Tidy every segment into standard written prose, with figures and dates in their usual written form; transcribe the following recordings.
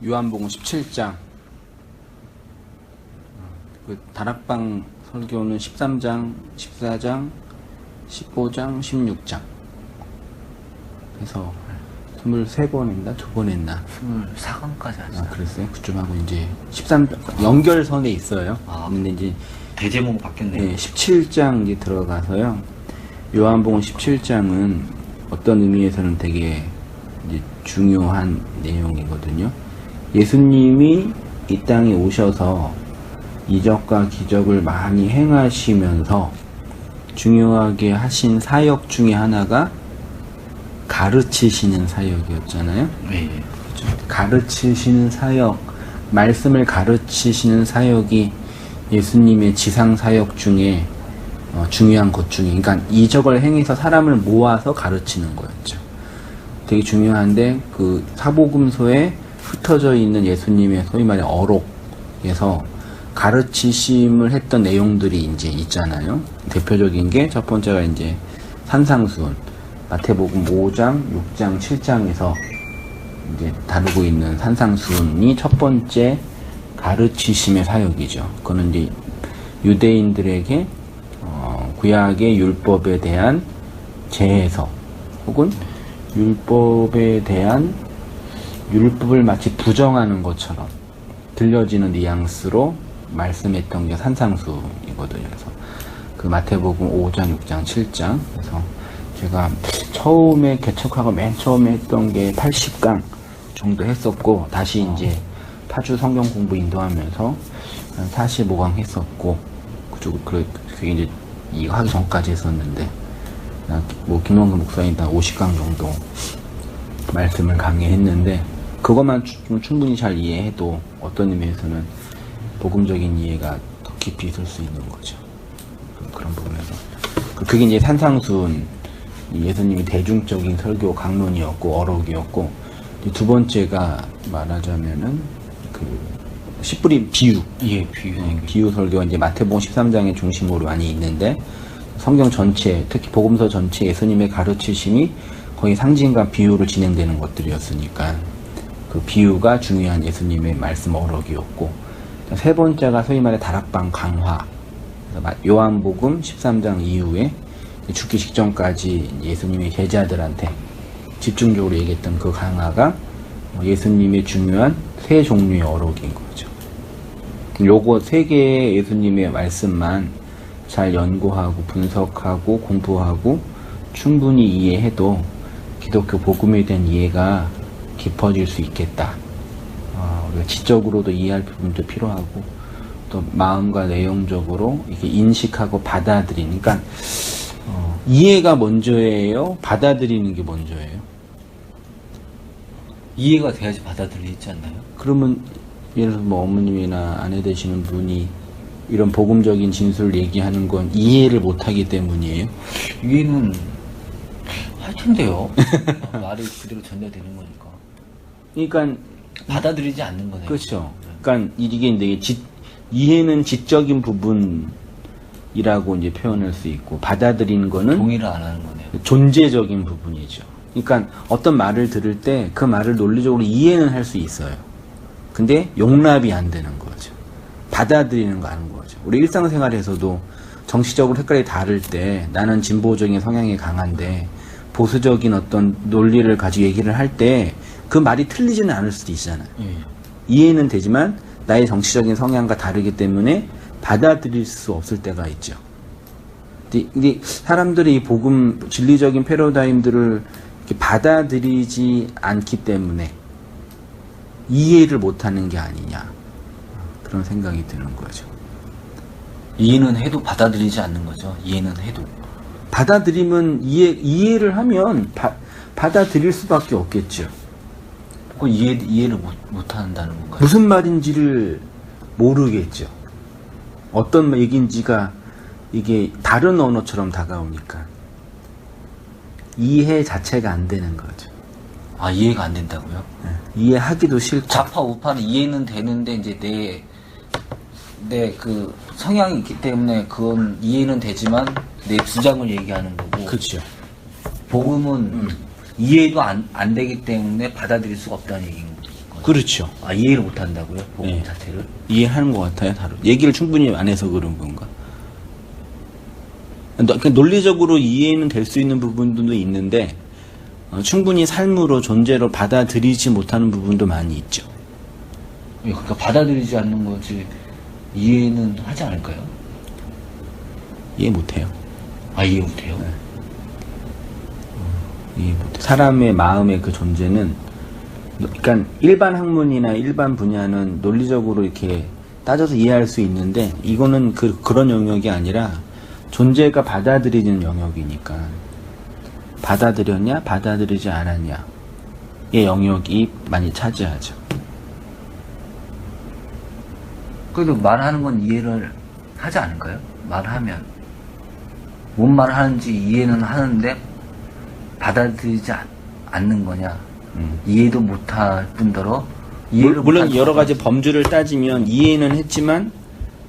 요한복음 17장, 그 다락방 설교는 13장, 14장, 15장, 16장 해서 23번 했나? 2번 했나? 24강까지 하죠. 아, 그랬어요? 그쯤 하고 이제 13장, 연결선에 있어요. 아, 근데 이제 대제목 바뀌었네요. 네, 17장 이제 들어가서요. 요한복음 17장은 어떤 의미에서는 되게 이제 중요한 내용이거든요. 예수님이 이 땅에 오셔서 이적과 기적을 많이 행하시면서 중요하게 하신 사역 중에 하나가 가르치시는 사역이었잖아요. 네. 가르치시는 사역, 말씀을 가르치시는 사역이 예수님의 지상 사역 중에 중요한 것 중에, 그러니까 이적을 행해서 사람을 모아서 가르치는 거였죠. 되게 중요한데 그 사복음서에 흩어져 있는 예수님의 소위 말해 어록에서 가르치심을 했던 내용들이 이제 있잖아요. 대표적인 게 첫 번째가 이제 산상수훈, 마태복음 5장, 6장, 7장에서 이제 다루고 있는 산상수훈이 첫 번째 가르치심의 사역이죠. 그거는 이제 유대인들에게 구약의 율법에 대한 재해석 혹은 율법에 대한 율법을 마치 부정하는 것처럼 들려지는 뉘앙스로 말씀했던 게 산상수훈이거든요. 그래서 그 마태복음 5장, 6장, 7장. 그래서 제가 처음에 개척하고 맨 처음에 했던 게 80강 정도 했었고, 다시 이제 파주 성경 공부 인도하면서 한 45강 했었고, 그게 이제 이거 하기 전까지 했었는데, 뭐 김원근 목사님 한 50강 정도 말씀을 강의했는데, 그것만 좀 충분히 잘 이해해도 어떤 의미에서는 복음적인 이해가 더 깊이 있을 수 있는 거죠. 그런 부분에서. 그게 이제 산상수훈, 예수님이 대중적인 설교 강론이었고, 어록이었고, 두 번째가 말하자면은, 씨 뿌린 비유. 예, 비유. 비유 설교가 이제 마태복음 13장의 중심으로 많이 있는데, 성경 전체, 특히 복음서 전체 예수님의 가르치심이 거의 상징과 비유로 진행되는 것들이었으니까, 그 비유가 중요한 예수님의 말씀 어록이었고, 세 번째가 소위 말해 다락방 강화. 요한복음 13장 이후에 죽기 직전까지 예수님의 제자들한테 집중적으로 얘기했던 그 강화가 예수님의 중요한 세 종류의 어록인 거죠. 요거 세 개의 예수님의 말씀만 잘 연구하고 분석하고 공부하고 충분히 이해해도 기독교 복음에 대한 이해가 깊어질 수 있겠다. 우리가 지적으로도 이해할 부분도 필요하고 또 마음과 내용적으로 이렇게 인식하고 받아들이는, 그러니까 이해가 먼저예요? 받아들이는 게 먼저예요? 이해가 돼야지 받아들이지 않나요? 그러면 예를 들어서 뭐 어머님이나 아내 되시는 분이 이런 복음적인 진술을 얘기하는 건 이해를 못하기 때문이에요? 이해는 할 텐데요. 말이 그대로 전달되는 거니까. 그러니까 받아들이지 않는 거네요. 그렇죠. 그러니까 이게 이제 이해는 지적인 부분이라고 이제 표현할 수 있고, 받아들이는 거는 동의를 안 하는 거네요. 존재적인 부분이죠. 그러니까 어떤 말을 들을 때 그 말을 논리적으로 이해는 할 수 있어요. 근데 용납이 안 되는 거죠. 받아들이는 거 아는 거죠. 우리 일상생활에서도 정치적으로 색깔이 다를 때 나는 진보적인 성향이 강한데 보수적인 어떤 논리를 가지고 얘기를 할 때 그 말이 틀리지는 않을 수도 있잖아요. 이해는 되지만 나의 정치적인 성향과 다르기 때문에 받아들일 수 없을 때가 있죠. 근데 사람들이 이 복음, 진리적인 패러다임들을 이렇게 받아들이지 않기 때문에 이해를 못하는 게 아니냐, 그런 생각이 드는 거죠. 이해는 해도 받아들이지 않는 거죠. 이해는 해도. 받아들이면 이해를 하면 받아들일 수밖에 없겠죠. 그거 이해를 못 한다는 건가요? 무슨 말인지를 모르겠죠. 어떤 얘기인지가 이게 다른 언어처럼 다가오니까 이해 자체가 안 되는 거죠. 아, 이해가 안 된다고요? 네. 이해하기도 싫고. 좌파 우파는 이해는 되는데 이제 내 그 성향이 있기 때문에 그건 이해는 되지만 내 주장을 얘기하는 거고. 그렇죠. 복음은 이해도 안 되기 때문에 받아들일 수가 없다는 얘기인 거예요. 그렇죠. 아, 이해를 못 한다고요? 복음 네. 자체를? 이해하는 것 같아요. 다른 얘기를 충분히 안 해서 그런 건가? 그러니까 논리적으로 이해는 될 수 있는 부분도 있는데 충분히 삶으로 존재로 받아들이지 못하는 부분도 많이 있죠. 그러니까 받아들이지 않는 거지 이해는 하지 않을까요? 이해 못해요. 아, 이해 못해요? 네. 이해 못해. 사람의 마음의 그 존재는, 그러니까 일반 학문이나 일반 분야는 논리적으로 이렇게 따져서 이해할 수 있는데 이거는 그런 영역이 아니라 존재가 받아들이는 영역이니까 받아들였냐 받아들이지 않았냐의 영역이 많이 차지하죠. 그래도 말하는 건 이해를 하지 않을까요? 말하면 뭔 말을 하는지 이해는 하는데 받아들이지 않는 거냐? 이해도 못할 뿐더러 이해를 물론 못할 여러 가지 거지. 범주를 따지면 이해는 했지만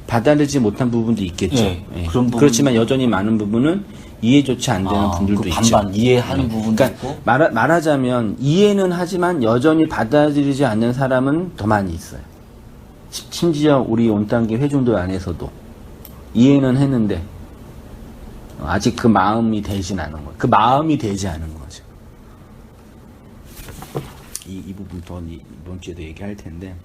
받아들이지 못한 부분도 있겠죠. 예, 예. 그런 부분. 그렇지만 여전히 많은 부분은 이해조차 안 되는 분들도 그 있죠. 반반 이해하는 부분도 그러니까 있고 말하자면 이해는 하지만 여전히 받아들이지 않는 사람은 더 많이 있어요. 심지어 우리 온단계 회중들 안에서도 이해는 했는데 아직 그 마음이 되진 않은 거예요. 그 마음이 되지 않은 거죠. 이 부분 더 이번 주에도 얘기할 텐데,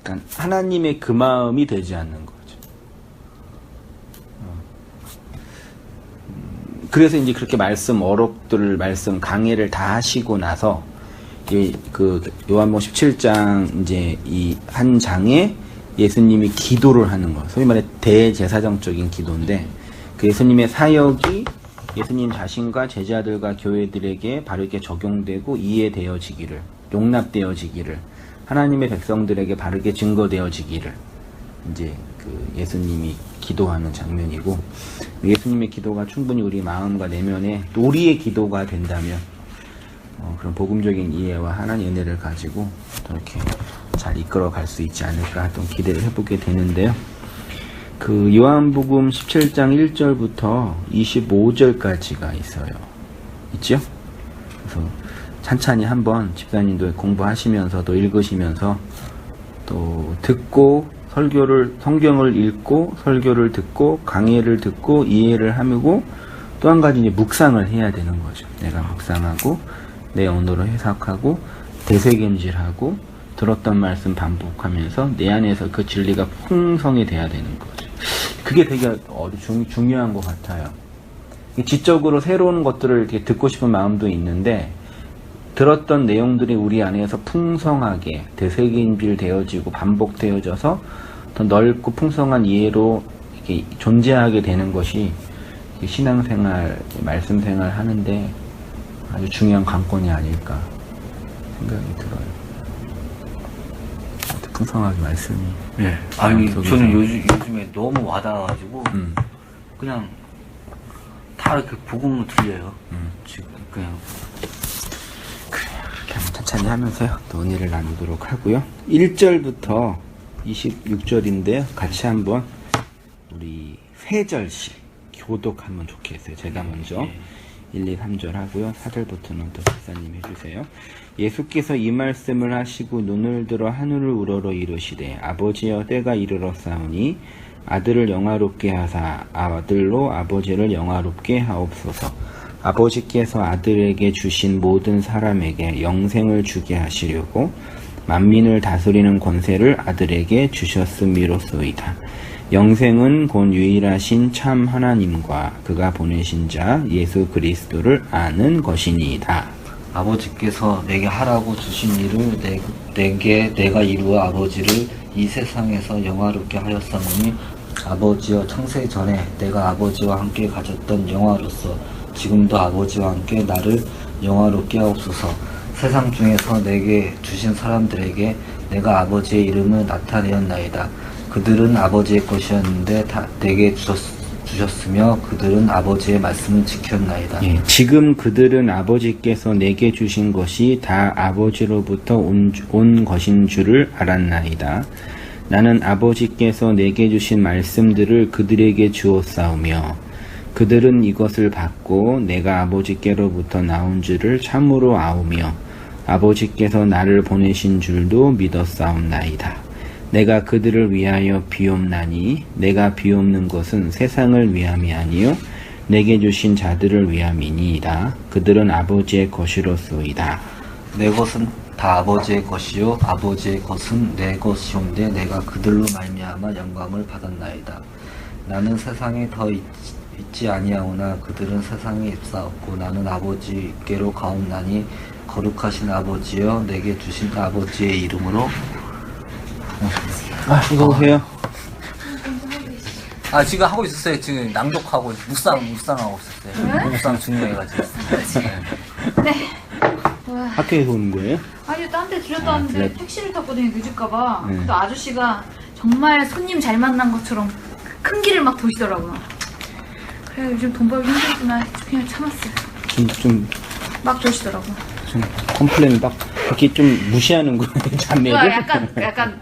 그러니까 하나님의 그 마음이 되지 않는 거죠. 그래서 이제 그렇게 어록들을 말씀 강해를 다 하시고 나서 그 요한복음 17장 이제 이 한 장에 예수님이 기도를 하는 거, 소위 말해 대제사장적인 기도인데 그 예수님의 사역이 예수님 자신과 제자들과 교회들에게 바르게 적용되고 이해되어지기를, 용납되어지기를, 하나님의 백성들에게 바르게 증거되어지기를 이제 그 예수님이 기도하는 장면이고, 예수님의 기도가 충분히 우리 마음과 내면에 우리의 기도가 된다면 그런 복음적인 이해와 하나님의 은혜를 가지고 이렇게 잘 이끌어 갈 수 있지 않을까 또 기대를 해보게 되는데요. 그 요한복음 17장 1절부터 25절까지가 있어요. 있죠? 그래서 찬찬히 한번 집사님도 공부하시면서 또 읽으시면서 또 듣고 성경을 읽고 설교를 듣고 강해를 듣고 이해를 하고 또 한 가지 이제 묵상을 해야 되는 거죠. 내가 묵상하고 내 언어로 해석하고 되새김질하고 들었던 말씀 반복하면서 내 안에서 그 진리가 풍성이 돼야 되는 거죠. 그게 되게 중요한 것 같아요. 지적으로 새로운 것들을 이렇게 듣고 싶은 마음도 있는데 들었던 내용들이 우리 안에서 풍성하게 되새김질 되어지고 반복되어져서 더 넓고 풍성한 이해로 이렇게 존재하게 되는 것이 신앙생활, 말씀생활 하는데 아주 중요한 관건이 아닐까 생각이 들어요. 풍성하게 말씀이. 네. 아니 저는 요즘에 너무 와닿아가지고 그냥 다 이렇게 복음으로 들려요. 지금 그냥 그래요. 그렇게 한번 천천히 하면서요 또 은혜를 나누도록 하고요. 1절부터 26절인데요. 같이 한번 우리 3절씩 교독하면 좋겠어요. 제가 먼저 1, 2, 3절 하고요. 4절부터는 또 집사님 해주세요. 예수께서 이 말씀을 하시고 눈을 들어 하늘을 우러러 이르시되 아버지여 때가 이르렀사오니 아들을 영화롭게 하사 아들로 아버지를 영화롭게 하옵소서. 아버지께서 아들에게 주신 모든 사람에게 영생을 주게 하시려고 만민을 다스리는 권세를 아들에게 주셨음이로소이다. 영생은 곧 유일하신 참 하나님과 그가 보내신 자 예수 그리스도를 아는 것이니이다. 아버지께서 내게 하라고 주신 일을 내가 이루어 아버지를 이 세상에서 영화롭게 하였사오니 아버지여 창세 전에 내가 아버지와 함께 가졌던 영화로서 지금도 아버지와 함께 나를 영화롭게 하옵소서. 세상 중에서 내게 주신 사람들에게 내가 아버지의 이름을 나타내었나이다. 그들은 아버지의 것이었는데 다 내게 주셨으며 그들은 아버지의 말씀을 지켰나이다. 예, 지금 그들은 아버지께서 내게 주신 것이 다 아버지로부터 온 것인 줄을 알았나이다. 나는 아버지께서 내게 주신 말씀들을 그들에게 주었사오며 그들은 이것을 받고 내가 아버지께로부터 나온 줄을 참으로 아오며 아버지께서 나를 보내신 줄도 믿었사옵나이다. 내가 그들을 위하여 비옵나니 내가 비옵는 것은 세상을 위함이 아니요 내게 주신 자들을 위함이니이다. 그들은 아버지의 것이로소이다. 내 것은 다 아버지의 것이요 아버지의 것은 내 것이온데 내가 그들로 말미암아 영광을 받았나이다. 나는 세상에 더 있지 아니하오나 그들은 세상에 있사옵고 나는 아버지께로 가옵나니 거룩하신 아버지여 내게 주신 아버지의 이름으로 이거 보세요. 지금 하고 있었어요. 지금 낭독하고 묵상하고 있었어요. 묵상 중요해가지고. 네. 학교에서 오는 거예요? 아니, 딴 데 들렸다 왔는데 그래. 택시를 탔거든요. 늦을까봐. 네. 근데 아저씨가 정말 손님 잘 만난 것처럼 큰 길을 막 도시더라고요. 그래, 요즘 돈 벌기 힘들지만 그냥 참았어요. 좀 막 도시더라고요. 컴플레인 막 이렇게 좀 무시하는 거예요, 자매를. 약간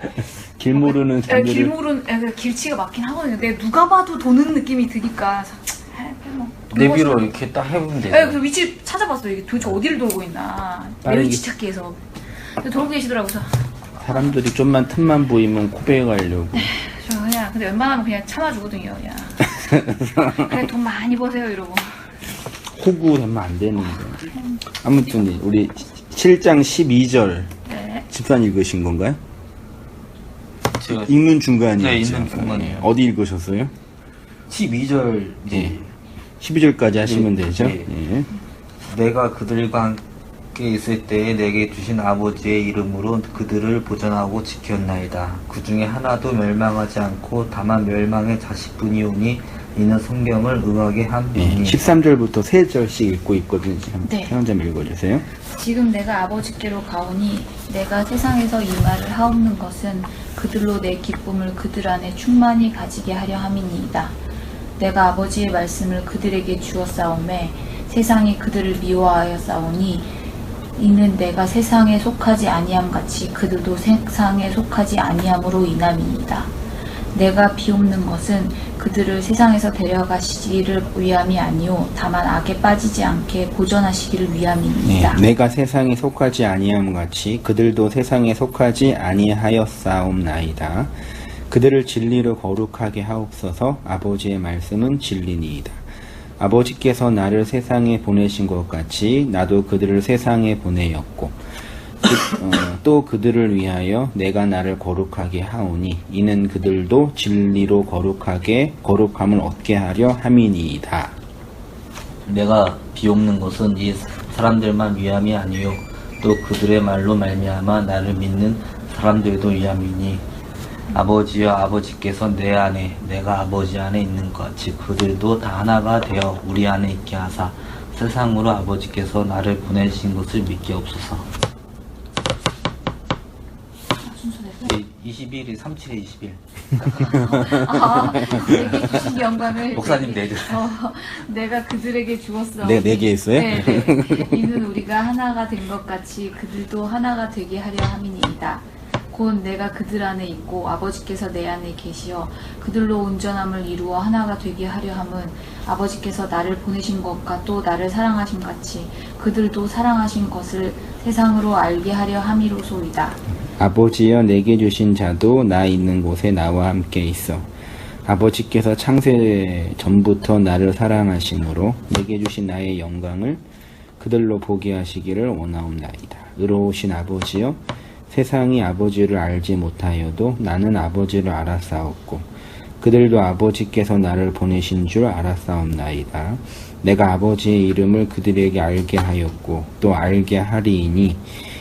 길 모르는 자매를. 길 모르는 길치가 막힌 하거든요. 근데 누가 봐도 도는 느낌이 드니까. 내비로 이렇게 딱 해보면 돼요. 그 위치 찾아봤어요. 이게 도대체 어디를 돌고 있나. 빠르게. 위치 찾기에서. 근데 돌고 계시더라고요. 사람들이 좀만 틈만 보이면 코베에 가려고. 저 그냥 근데 웬만하면 그냥 참아주거든요. 그냥. 그래 돈 많이 버세요 이러고. 호구 되면 안 되는데. 아무튼 우리 7장 12절 네. 집산 읽으신 건가요? 제가 읽는 중간이죠. 네, 읽는 중간이에요. 어디 읽으셨어요? 12절 이제 12절까지 하시면 되죠. 네. 예. 내가 그들과 함께 있을 때에 내게 주신 아버지의 이름으로 그들을 보전하고 지켰나이다. 그 중에 하나도 멸망하지 않고 다만 멸망의 자식뿐이오니 이는 성경을 응하게 예. 함이니 13절부터 3절씩 읽고 있거든요. 네. 한점 읽어주세요. 지금 내가 아버지께로 가오니 내가 세상에서 이 말을 하옵는 것은 그들로 내 기쁨을 그들 안에 충만히 가지게 하려 함이니이다. 내가 아버지의 말씀을 그들에게 주었사오매 세상이 그들을 미워하여 싸우니 이는 내가 세상에 속하지 아니함 같이 그들도 세상에 속하지 아니함으로 인함이니이다. 내가 비옵는 것은 그들을 세상에서 데려가시기를 위함이 아니요 다만 악에 빠지지 않게 보전하시기를 위함이니이다. 내가 세상에 속하지 아니함 같이 그들도 세상에 속하지 아니하였사옵나이다. 그들을 진리로 거룩하게 하옵소서. 아버지의 말씀은 진리니이다. 아버지께서 나를 세상에 보내신 것 같이 나도 그들을 세상에 보내었고 또 그들을 위하여 내가 나를 거룩하게 하오니 이는 그들도 진리로 거룩함을 얻게 하려 함이니이다. 내가 비옵는 것은 이 사람들만 위함이 아니요 또 그들의 말로 말미암아 나를 믿는 사람들도 위함이니 아버지여 아버지께서 내 안에 내가 아버지 안에 있는 것 같이 그들도 다 하나가 되어 우리 안에 있게 하사 세상으로 아버지께서 나를 보내신 것을 믿게 없소서. 21일 37에 21 내게 주신 영광을 목사님 내들 내가 그들에게 주었어. 네 개 했어요? 네. 이는 우리가 하나가 된 것 같이 그들도 하나가 되게 하려 함이니이다. 곧 내가 그들 안에 있고 아버지께서 내 안에 계시어 그들로 온전함을 이루어 하나가 되게 하려 함은 아버지께서 나를 보내신 것과 또 나를 사랑하신 같이 그들도 사랑하신 것을 세상으로 알게 하려 함이로소이다. 아버지여 내게 주신 자도 나 있는 곳에 나와 함께 있어. 아버지께서 창세 전부터 나를 사랑하심으로 내게 주신 나의 영광을 그들로 보게 하시기를 원하옵나이다. 의로우신 아버지여 세상이 아버지를 알지 못하여도 나는 아버지를 알았사옵고 그들도 아버지께서 나를 보내신 줄 알았사옵나이다. 내가 아버지의 이름을 그들에게 알게 하였고 또 알게 하리이니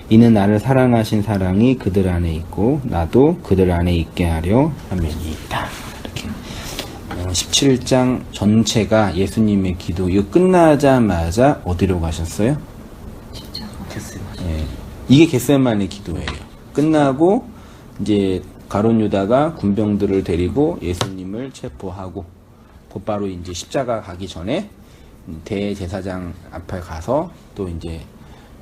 이는 나를 사랑하신 사랑이 그들 안에 있고 나도 그들 안에 있게 하려 함이니이다. 이렇게 17장 전체가 예수님의 기도. 이거 끝나자마자 어디로 가셨어요? 됐어요. 예. 이게 겟세마네 기도예요. 끝나고 이제 가룟 유다가 군병들을 데리고 예수님을 체포하고 곧바로 이제 십자가 가기 전에 대제사장 앞에 가서 또 이제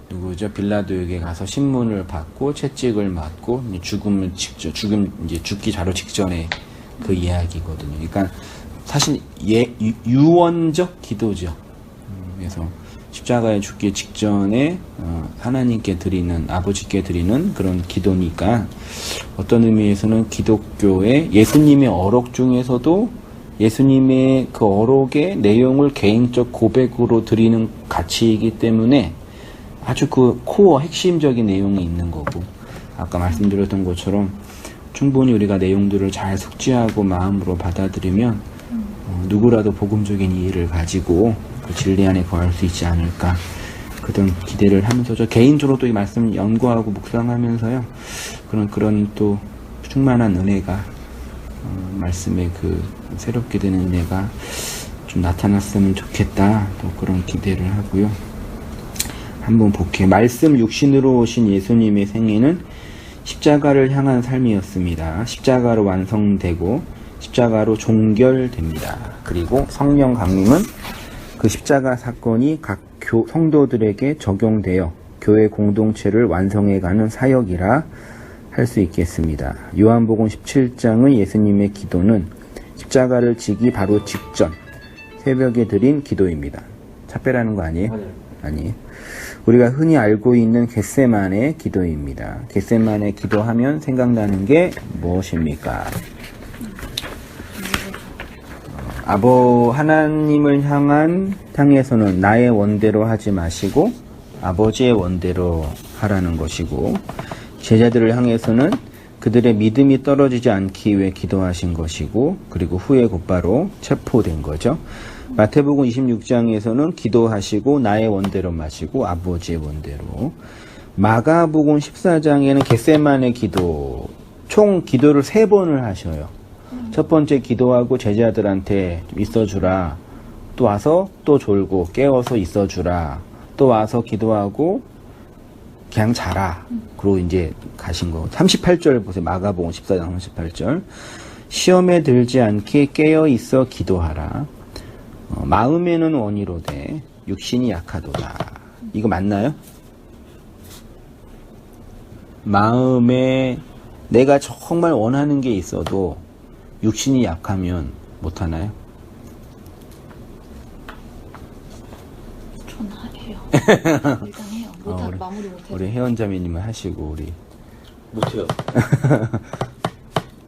누구죠? 빌라도에게 가서 신문을 받고 채찍을 맞고 죽기 바로 직전에 그 이야기거든요. 그러니까 사실 유언적 기도죠. 그래서 십자가에 죽기 직전에 하나님께 드리는, 아버지께 드리는 그런 기도니까 어떤 의미에서는 기독교의 예수님의 어록 중에서도 예수님의 그 어록의 내용을 개인적 고백으로 드리는 가치이기 때문에 아주 그 코어 핵심적인 내용이 있는 거고, 아까 말씀드렸던 것처럼 충분히 우리가 내용들을 잘 숙지하고 마음으로 받아들이면 누구라도 복음적인 이해를 가지고 그 진리 안에 거할 수 있지 않을까, 그런 기대를 하면서 저 개인적으로도 이 말씀을 연구하고 묵상하면서요, 그런 또 충만한 은혜가 말씀에 그 새롭게 되는 은혜가 좀 나타났으면 좋겠다, 또 그런 기대를 하고요. 한번 볼게요. 말씀 육신으로 오신 예수님의 생애는 십자가를 향한 삶이었습니다. 십자가로 완성되고 십자가로 종결됩니다. 그리고 성령 강림은 그 십자가 사건이 각 성도들에게 적용되어 교회 공동체를 완성해가는 사역이라 할 수 있겠습니다. 요한복음 17장의 예수님의 기도는 십자가를 지기 바로 직전 새벽에 드린 기도입니다. 차 빼라는 거 아니에요? 아니에요. 우리가 흔히 알고 있는 겟세마네 기도입니다. 겟세마네 기도하면 생각나는 게 무엇입니까? 하나님을 향해서는 나의 원대로 하지 마시고 아버지의 원대로 하라는 것이고, 제자들을 향해서는 그들의 믿음이 떨어지지 않기 위해 기도하신 것이고, 그리고 후에 곧바로 체포된 거죠. 마태복음 26장에서는 기도하시고 나의 원대로 마시고 아버지의 원대로. 마가복음 14장에는 겟세마네 기도, 총 기도를 3번을 하셔요. 첫 번째 기도하고 제자들한테 좀 있어주라, 또 와서 또 졸고 깨워서 있어주라, 또 와서 기도하고 그냥 자라, 그러고 이제 가신 거. 38절 보세요. 마가복음 14장 38절. 시험에 들지 않게 깨어 있어 기도하라. 마음에는 원이로되 육신이 약하도다. 이거 맞나요? 마음에 내가 정말 원하는 게 있어도 육신이 약하면 못하나요? 전 해요. 일단 해요. 마무리 못해요. 우리 혜원자매님은 하시고, 우리 못해요.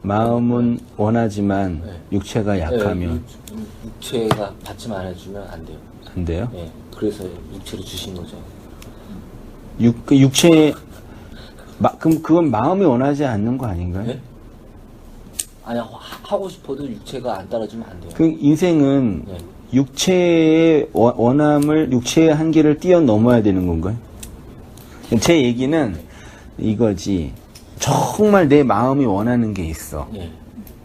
마음은 원하지만 네. 육체가 약하면 육체가 받지만 안 해주면 안 돼요. 안 돼요? 네. 그래서 육체를 주신 거죠. 육체, 그럼 그건 마음이 원하지 않는 거 아닌가요? 네? 아니, 하고 싶어도 육체가 안 따라주면 안 돼요. 그 인생은 네. 육체의 원함을, 육체의 한계를 뛰어넘어야 되는 건가요? 제 얘기는 이거지. 정말 내 마음이 원하는 게 있어. 네.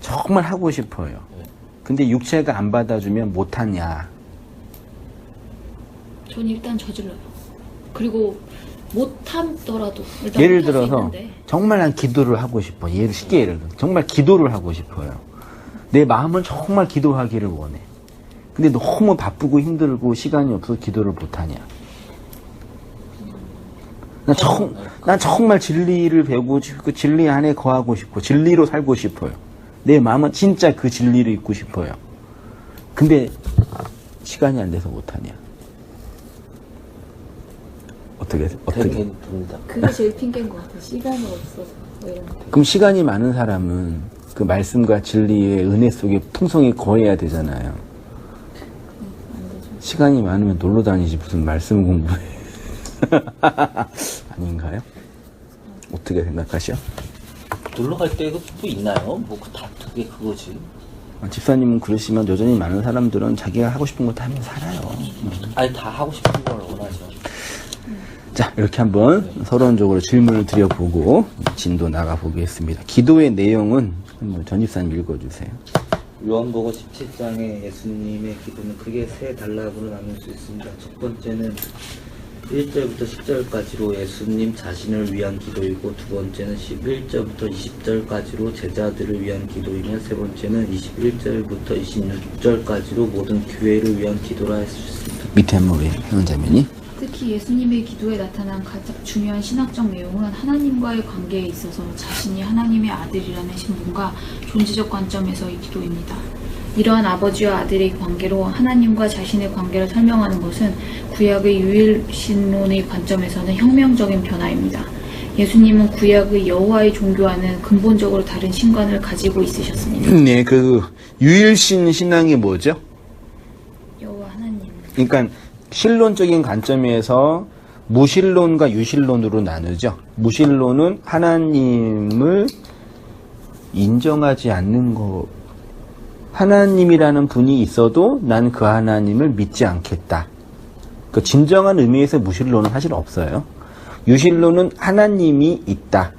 정말 하고 싶어요. 네. 근데 육체가 안 받아주면 못하냐. 전 일단 저질러요. 그리고 못하더라도 일단 예를 못할 수 들어서 있는데. 정말 난 기도를 하고 싶어. 쉽게 예를 들어 정말 기도를 하고 싶어요. 내 마음은 정말 기도하기를 원해. 근데 너무 바쁘고 힘들고 시간이 없어서 기도를 못하냐. 난 정말 진리를 배우고 그 진리 안에 거하고 싶고 진리로 살고 싶어요. 내 마음은 진짜 그 진리를 잊고 싶어요. 근데 시간이 안 돼서 못하냐. 어떻게? 됩니다. 그게 제일 핑계인 것 같아요. 시간이 없어서. 뭐 이런 거. 그럼 시간이 많은 사람은 그 말씀과 진리의 은혜 속에 풍성히 거해야 되잖아요. 안 되죠. 시간이 많으면 놀러 다니지 무슨 말씀 공부해. 아닌가요? 어떻게 생각하셔? 놀러 갈 때도 있나요? 뭐, 그게 그거지. 집사님은 그러시면 여전히 많은 사람들은 자기가 하고 싶은 거 다 하면 살아요. 아니, 다 하고 싶은 걸 원하죠. 자, 이렇게 한번 서론적으로 질문을 드려보고 진도 나가보겠습니다. 기도의 내용은 전 집사님 읽어주세요. 요한복음 17장의 예수님의 기도는 크게 세 단락으로 나눌 수 있습니다. 첫 번째는 1절부터 10절까지로 예수님 자신을 위한 기도이고, 두 번째는 11절부터 20절까지로 제자들을 위한 기도이며, 세 번째는 21절부터 26절까지로 모든 교회를 위한 기도라 할 수 있습니다. 밑에 한번 우리 회원자매니. 특히 예수님의 기도에 나타난 가장 중요한 신학적 내용은 하나님과의 관계에 있어서 자신이 하나님의 아들이라는 신분과 존재적 관점에서의 기도입니다. 이러한 아버지와 아들의 관계로 하나님과 자신의 관계를 설명하는 것은 구약의 유일신론의 관점에서는 혁명적인 변화입니다. 예수님은 구약의 여호와의 종교와는 근본적으로 다른 신관을 가지고 있으셨습니다. 네, 그 유일신 신앙이 뭐죠? 여호와 하나님. 그러니까 신론적인 관점에서 무신론과 유신론으로 나누죠. 무신론은 하나님을 인정하지 않는 거. 하나님이라는 분이 있어도 난 그 하나님을 믿지 않겠다. 그 진정한 의미에서 무신론은 사실 없어요. 유신론은 하나님이 있다.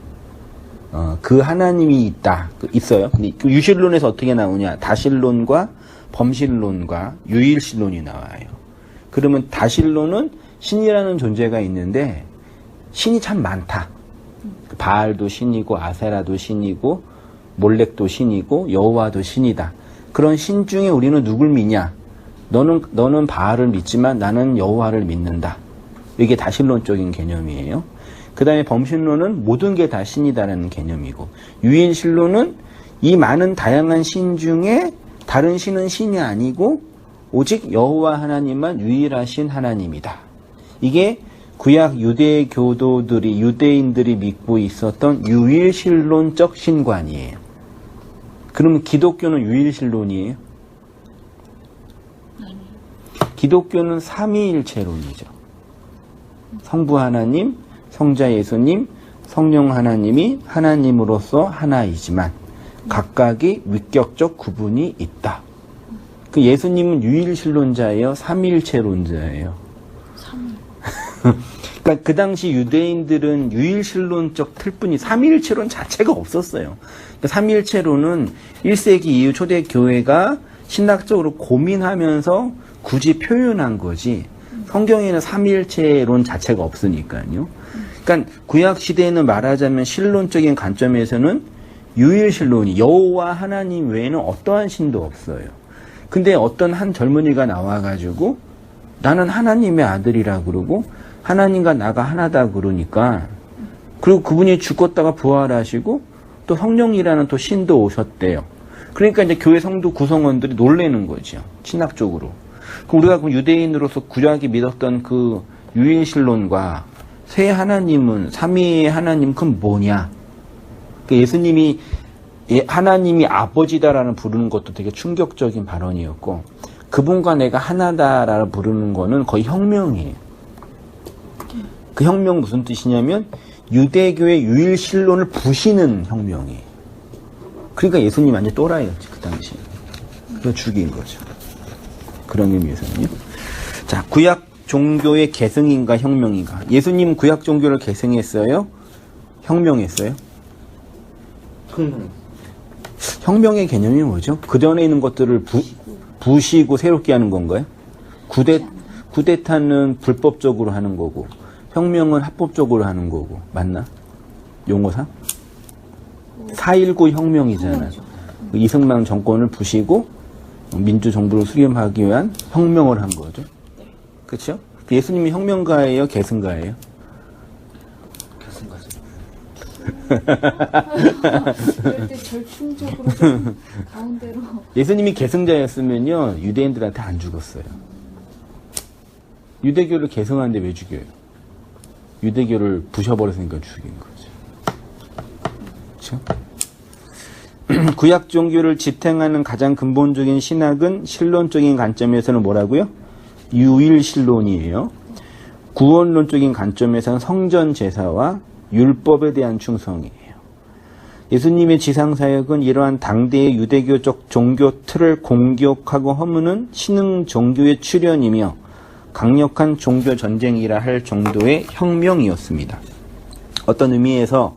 그 하나님이 있다. 있어요. 근데 그 유신론에서 어떻게 나오냐? 다신론과 범신론과 유일신론이 나와요. 그러면 다신론은 신이라는 존재가 있는데 신이 참 많다. 바알도 신이고 아세라도 신이고 몰렉도 신이고 여호와도 신이다. 그런 신 중에 우리는 누굴 믿냐? 너는 바알을 믿지만 나는 여호와를 믿는다. 이게 다신론적인 개념이에요. 그 다음에 범신론은 모든 게 다 신이다라는 개념이고, 유일신론은 이 많은 다양한 신 중에 다른 신은 신이 아니고 오직 여호와 하나님만 유일하신 하나님이다. 이게 구약 유대인들이 믿고 있었던 유일신론적 신관이에요. 그러면 기독교는 유일신론이에요? 기독교는 삼위일체론이죠. 성부 하나님, 성자 예수님, 성령 하나님이 하나님으로서 하나이지만 각각이 위격적 구분이 있다. 그 예수님은 유일신론자예요? 삼위일체론자예요? 그러니까 그 당시 유대인들은 유일신론적 틀뿐이 삼위일체론 자체가 없었어요. 그러니까 삼위일체론은 1세기 이후 초대교회가 신학적으로 고민하면서 굳이 표현한 거지, 성경에는 삼위일체론 자체가 없으니까요. 그러니까 구약 시대에는 말하자면 신론적인 관점에서는 유일신론이 여호와 하나님 외에는 어떠한 신도 없어요. 근데 어떤 한 젊은이가 나와가지고 나는 하나님의 아들이라 그러고 하나님과 나가 하나다 그러니까, 그리고 그분이 죽었다가 부활하시고 또 성령이라는 또 신도 오셨대요. 그러니까 이제 교회 성도 구성원들이 놀래는 거죠, 신학적으로. 그럼 우리가 그 유대인으로서 구약이 믿었던 그 유일신론과 세 하나님은, 삼위의 하나님, 그건 뭐냐? 예수님이 하나님이 아버지다라는 부르는 것도 되게 충격적인 발언이었고, 그분과 내가 하나다라고 부르는 거는 거의 혁명이에요. 그 혁명 무슨 뜻이냐면 유대교의 유일신론을 부시는 혁명이에요. 그러니까 예수님 완전 또라이였지, 그 당시에. 그래서 죽인 거죠. 그런 의미에서는요. 자, 구약 종교의 계승인가 혁명인가? 예수님 구약 종교를 계승했어요? 혁명했어요? 혁명의 개념이 뭐죠? 그 전에 있는 것들을 부시고 새롭게 하는 건가요? 쿠데타는 불법적으로 하는 거고, 혁명은 합법적으로 하는 거고, 맞나? 용어상? 4.19 혁명이잖아. 이승만 정권을 부시고 민주정부를 수렴하기 위한 혁명을 한 거죠. 그렇죠? 예수님이 혁명가예요? 계승가예요? 그럴 때 절충적으로 좀 가운데로. 예수님이 계승자였으면요, 유대인들한테 안 죽었어요. 유대교를 계승하는데 왜 죽여요? 유대교를 부셔버렸으니까 죽인 거죠. 그렇죠? 구약 종교를 지탱하는 가장 근본적인 신학은 신론적인 관점에서는 뭐라고요? 유일신론이에요. 구원론적인 관점에서는 성전 제사와 율법에 대한 충성이에요. 예수님의 지상사역은 이러한 당대의 유대교적 종교 틀을 공격하고 허무는 신흥 종교의 출현이며 강력한 종교 전쟁이라 할 정도의 혁명이었습니다. 어떤 의미에서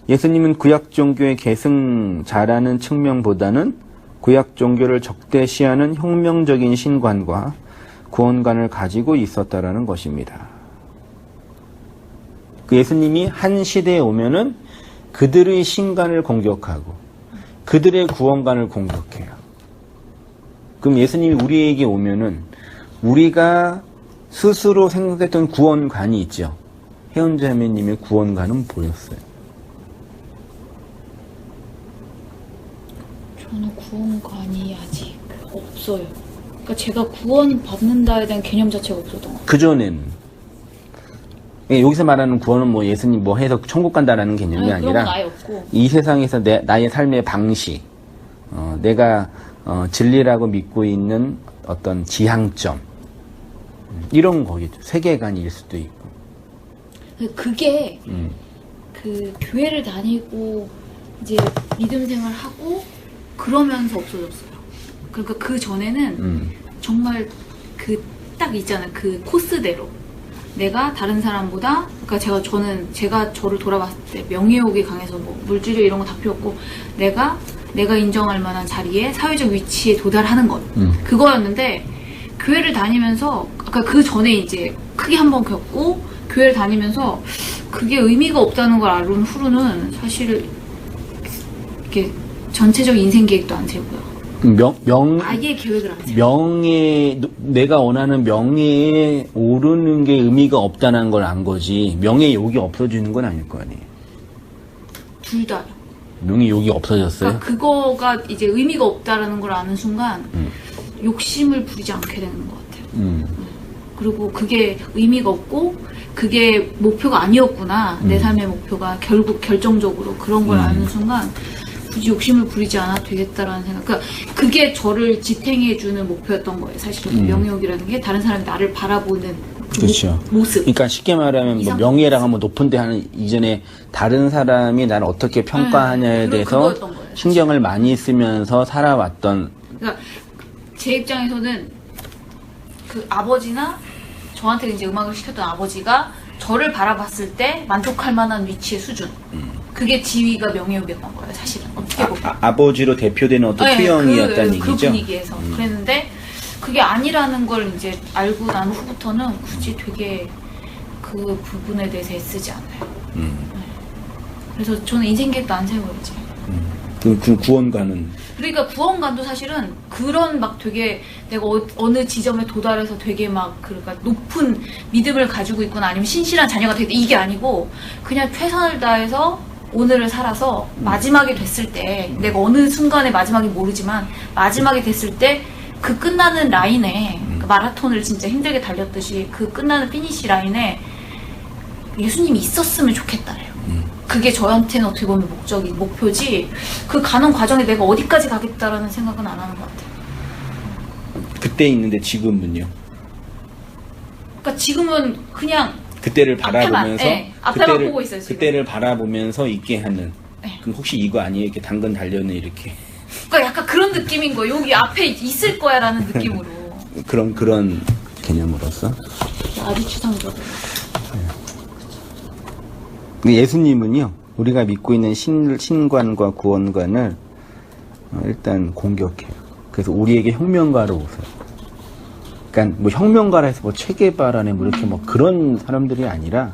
예수님은 구약 종교의 계승자라는 측면보다는 구약 종교를 적대시하는 혁명적인 신관과 구원관을 가지고 있었다라는 것입니다. 그 예수님이 한 시대에 오면은 그들의 신관을 공격하고 그들의 구원관을 공격해요. 그럼 예수님이 우리에게 오면은 우리가 스스로 생각했던 구원관이 있죠. 혜원자매님의 구원관은 뭐였어요? 저는 구원관이 아직 없어요. 그러니까 제가 구원 받는다에 대한 개념 자체가 없었던 것 같아요. 그전에는. 여기서 말하는 구원은 뭐 예수님 뭐 해서 천국 간다라는 개념이 그런 건 아니라 아예 없고. 이 세상에서 나의 삶의 방식, 내가 진리라고 믿고 있는 어떤 지향점, 이런 거겠죠. 세계관일 수도 있고. 그게 그 교회를 다니고 이제 믿음 생활하고 그러면서 없어졌어요. 그러니까 그 전에는 정말 그 딱 있잖아요. 그 코스대로 내가 다른 사람보다, 그러니까 제가 저를 돌아봤을 때 명예욕이 강해서 뭐 물질이 이런 거 다 필요 없고 내가 인정할 만한 자리에 사회적 위치에 도달하는 것 그거였는데, 교회를 다니면서 그러니까 그 전에 이제 크게 한번 겪고 교회를 다니면서 그게 의미가 없다는 걸 알은 후로는 사실 이렇게 전체적 인생 계획도 안 세우고요. 아예 계획을 안 세워요. 내가 원하는 명예에 오르는 게 의미가 없다는 걸 안 거지, 명예욕이 없어지는 건 아닐 거 아니에요. 둘 다요. 명예욕이 없어졌어요? 그러니까 그거가 이제 의미가 없다라는 걸 아는 순간 욕심을 부리지 않게 되는 것 같아요. 그리고 그게 의미가 없고 그게 목표가 아니었구나. 내 삶의 목표가 결국 결정적으로 그런 걸 아는 순간 굳이 욕심을 부리지 않아도 되겠다라는 생각. 그러니까 그게 저를 지탱해주는 목표였던 거예요. 사실은 명예욕이라는 게 다른 사람이 나를 바라보는 그 그렇죠. 모습. 그러니까 쉽게 말하면 뭐 명예랑 하면 높은데 하는 이전에 다른 사람이 나를 어떻게 평가하냐에 대해서 그거였던 거예요, 신경을 많이 쓰면서 살아왔던. 그러니까 제 입장에서는 그 아버지나 저한테 이제 음악을 시켰던 아버지가 저를 바라봤을 때 만족할 만한 위치의 수준. 그게 지위가 명예욕이었던 거예요, 사실은. 어떻게 보면. 아버지로 대표되는 어떤 투영이었다는 그 얘기죠? 분위기에서. 그랬는데 그게 아니라는 걸 이제 알고 난 후부터는 굳이 되게 그 부분에 대해서 애쓰지 않아요. 네. 그래서 저는 인생 계획도 안 세워야지. 그 구원관은? 그러니까 구원관도 사실은 그런 막 되게 내가 어느 지점에 도달해서 되게 막 그러니까 높은 믿음을 가지고 있거나 아니면 신실한 자녀가 되겠다 이게 아니고 그냥 최선을 다해서 오늘을 살아서 마지막이 됐을 때 내가 어느 순간에 마지막이 모르지만 마지막이 됐을 때 그 끝나는 라인에 그 마라톤을 진짜 힘들게 달렸듯이 그 끝나는 피니시 라인에 예수님이 있었으면 좋겠다래요. 그게 저한테는 어떻게 보면 목표지 그 가는 과정에 내가 어디까지 가겠다라는 생각은 안 하는 것 같아요. 그때 있는데 지금은요? 그러니까 지금은 그냥 그때를 바라보면서 앞에만 보고 있어요, 지금. 그때를 바라보면서 있게 하는. 네. 그럼 혹시 이거 아니에요? 이렇게 당근 달려는 이렇게 그러니까 약간 그런 느낌인 거예요. 여기 앞에 있을 거야라는 느낌으로. 그런 개념으로서. 아주 추상적으로. 근데 예수님은요, 우리가 믿고 있는 신관과 구원관을 일단 공격해요. 그래서 우리에게 혁명가로 오세요. 그러니까 뭐 혁명가라 해서 뭐 체계바라네 뭐 이렇게 뭐 그런 사람들이 아니라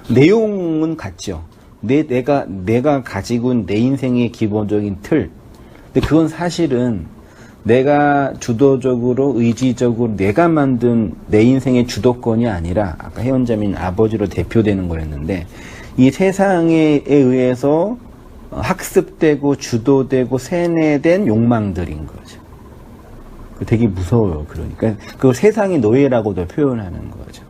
내용은 같죠. 내가 가지고 있는 내 인생의 기본적인 틀. 근데 그건 사실은 내가 주도적으로 의지적으로 내가 만든 내 인생의 주도권이 아니라 아까 혜원자민 아버지로 대표되는 거였는데 이 세상에 의해서 학습되고 주도되고 세뇌된 욕망들인 거죠. 되게 무서워요. 그러니까 그걸 세상의 노예라고도 표현하는 거죠.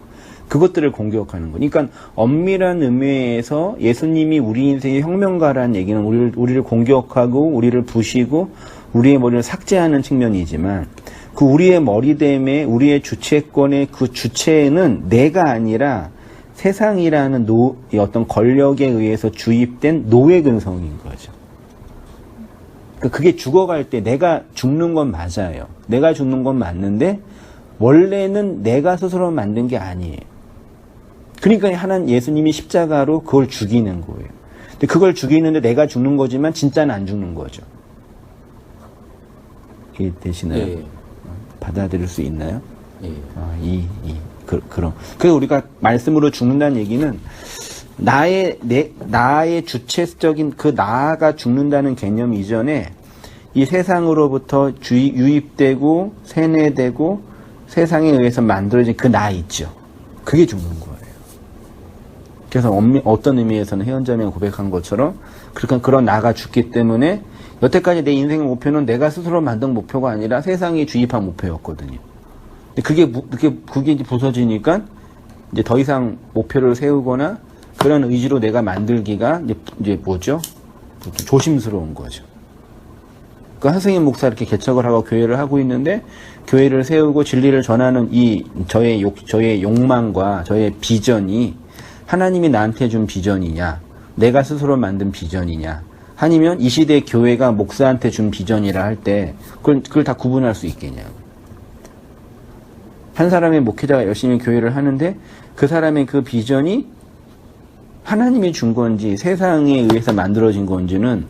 그것들을 공격하는 거. 그러니까 엄밀한 의미에서 예수님이 우리 인생의 혁명가라는 얘기는 우리를 공격하고 우리를 부시고 우리의 머리를 삭제하는 측면이지만 그 우리의 머리됨에 우리의 주체권의 그 주체는 내가 아니라 세상이라는 어떤 권력에 의해서 주입된 노예 근성인 거죠. 그게 죽어갈 때 내가 죽는 건 맞아요. 내가 죽는 건 맞는데 원래는 내가 스스로 만든 게 아니에요. 그러니까 하나님 예수님이 십자가로 그걸 죽이는 거예요. 근데 그걸 죽이는데 내가 죽는 거지만 진짜는 안 죽는 거죠. 이해되시나요? 예. 받아들일 수 있나요? 예. 그럼. 그래서 우리가 말씀으로 죽는다는 얘기는 나의 주체적인 그 나가 죽는다는 개념 이전에 이 세상으로부터 유입되고 세뇌되고 세상에 의해서 만들어진 그 나 있죠. 그게 죽는 거예요. 그래서 어떤 의미에서는 혜연자매가 고백한 것처럼 그러니까 그런 나가 죽기 때문에 여태까지 내 인생의 목표는 내가 스스로 만든 목표가 아니라 세상이 주입한 목표였거든요. 근데 그게 이제 부서지니까 이제 더 이상 목표를 세우거나 그런 의지로 내가 만들기가 이제 뭐죠? 조심스러운 거죠. 그 한승인 목사 이렇게 개척을 하고 교회를 하고 있는데 교회를 세우고 진리를 전하는 이 저의 욕망과 저의 비전이 하나님이 나한테 준 비전이냐, 내가 스스로 만든 비전이냐, 아니면 이 시대 교회가 목사한테 준 비전이라 할 때 그걸 다 구분할 수 있겠냐고. 한 사람의 목회자가 열심히 교회를 하는데 그 사람의 그 비전이 하나님이 준 건지 세상에 의해서 만들어진 건지는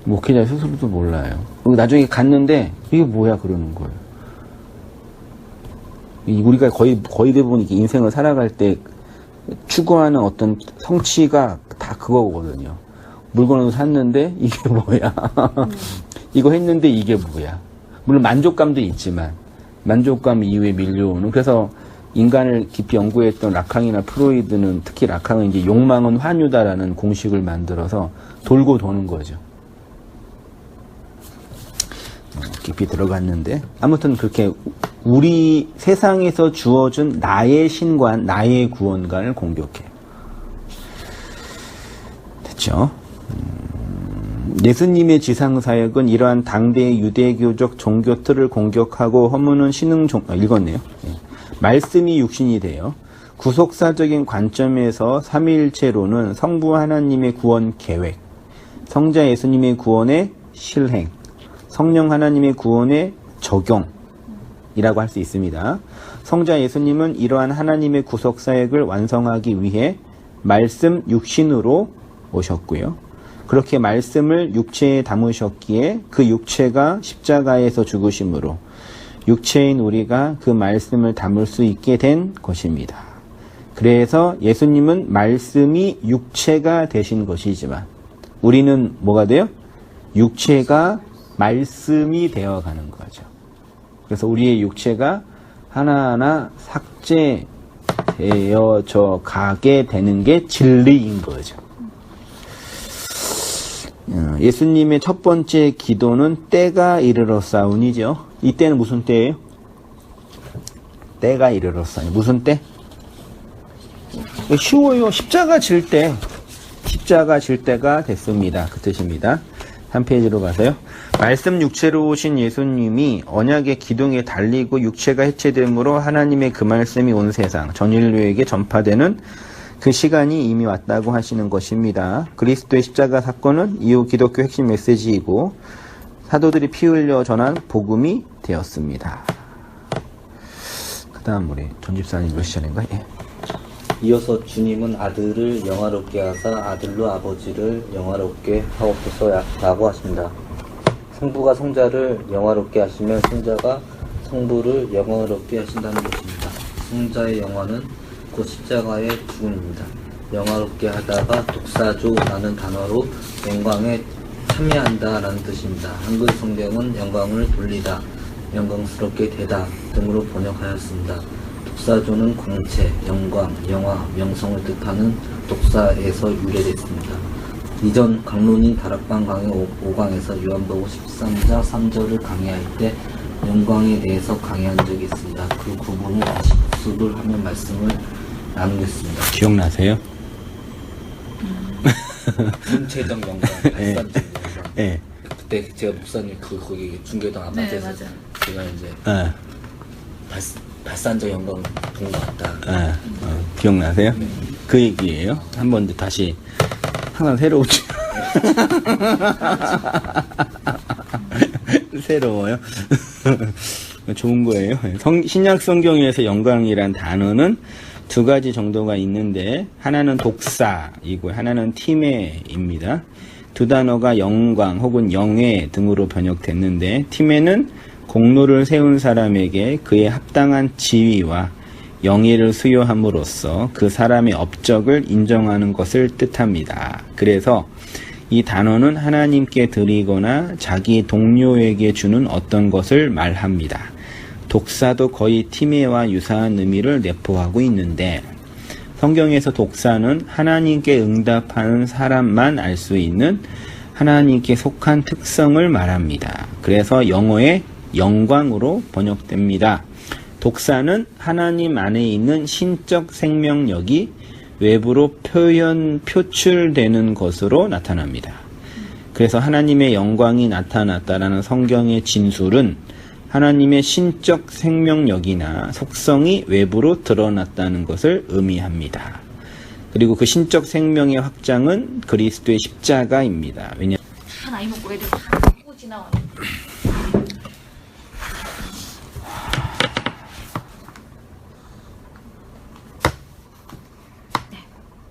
목회자 스스로도 몰라요. 나중에 갔는데 이게 뭐야 그러는 거예요. 우리가 거의 대부분 이렇게 인생을 살아갈 때 추구하는 어떤 성취가 다 그거거든요. 물건을 샀는데 이게 뭐야. 이거 했는데 이게 뭐야. 물론 만족감도 있지만 만족감 이후에 밀려오는. 그래서 인간을 깊이 연구했던 라캉이나 프로이드는 특히 라캉은 이제 욕망은 환유다라는 공식을 만들어서 돌고 도는 거죠. 깊이 들어갔는데 아무튼 그렇게 우리 세상에서 주어진 나의 신관, 나의 구원관을 공격해요. 됐죠? 예수님의 지상사역은 이러한 당대의 유대교적 종교 틀을 공격하고 허무는 읽었네요. 말씀이 육신이 되어 구속사적인 관점에서 삼위일체론은 성부 하나님의 구원 계획, 성자 예수님의 구원의 실행, 성령 하나님의 구원의 적용이라고 할 수 있습니다. 성자 예수님은 이러한 하나님의 구속사역을 완성하기 위해 말씀 육신으로 오셨고요. 그렇게 말씀을 육체에 담으셨기에 그 육체가 십자가에서 죽으심으로 육체인 우리가 그 말씀을 담을 수 있게 된 것입니다. 그래서 예수님은 말씀이 육체가 되신 것이지만 우리는 뭐가 돼요? 육체가 말씀이 되어가는 거죠. 그래서 우리의 육체가 하나하나 삭제되어져 가게 되는 게 진리인 거죠. 예수님의 첫 번째 기도는 때가 이르렀사오니죠. 이 때는 무슨 때예요? 때가 이르렀사오니. 무슨 때? 쉬워요. 십자가 질 때. 십자가 질 때가 됐습니다. 그 뜻입니다. 한 페이지로 가세요. 말씀 육체로 오신 예수님이 언약의 기둥에 달리고 육체가 해체됨으로 하나님의 그 말씀이 온 세상, 전 인류에게 전파되는 그 시간이 이미 왔다고 하시는 것입니다. 그리스도의 십자가 사건은 이후 기독교 핵심 메시지이고 사도들이 피 흘려 전한 복음이 되었습니다. 그 다음 우리 전 집사님 몇 시간인가? 예. 이어서 주님은 아들을 영화롭게 하사 아들로 아버지를 영화롭게 하옵소서라고 하십니다. 성부가 성자를 영화롭게 하시면 성자가 성부를 영화롭게 하신다는 것입니다. 성자의 영화는 곧 십자가의 죽음입니다. 영화롭게 하다가 독사조라는 단어로 영광에 참여한다라는 뜻입니다. 한글 성경은 영광을 돌리다, 영광스럽게 되다 등으로 번역하였습니다. 독사조는 광채, 영광, 영화, 명성을 뜻하는 독사에서 유래됐습니다. 이전 강론인 다락방 강의 5강에서 요한복음 13장 3절을 강의할 때 영광에 대해서 강의한 적이 있습니다. 그 부분을 다시 복습을 하며 말씀을 나누겠습니다. 기억나세요? 전체적 영광, 발산적 영광. 네. 그때 제가 목사님 거기 중계동 아파트에서 네, 맞아요. 제가 이제 네. 발산적 영광을 본 것 같다. 네. 기억나세요? 그 얘기예요. 한 번 다시 항상 새로우죠. 새로워요. 좋은 거예요. 신약 성경에서 영광이란 단어는 두 가지 정도가 있는데 하나는 독사이고 하나는 티메입니다. 두 단어가 영광 혹은 영예 등으로 번역됐는데 티메는 공로를 세운 사람에게 그의 합당한 지위와 영예를 수여함으로써 그 사람의 업적을 인정하는 것을 뜻합니다. 그래서 이 단어는 하나님께 드리거나 자기 동료에게 주는 어떤 것을 말합니다. 독사도 거의 티메와 유사한 의미를 내포하고 있는데 성경에서 독사는 하나님께 응답하는 사람만 알 수 있는 하나님께 속한 특성을 말합니다. 그래서 영어의 영광으로 번역됩니다. 독사는 하나님 안에 있는 신적 생명력이 외부로 표출되는 것으로 나타납니다. 그래서 하나님의 영광이 나타났다라는 성경의 진술은 하나님의 신적 생명력이나 속성이 외부로 드러났다는 것을 의미합니다. 그리고 그 신적 생명의 확장은 그리스도의 십자가입니다. 왜냐하면 다 나이 먹고 애들 다 하고 지나와요.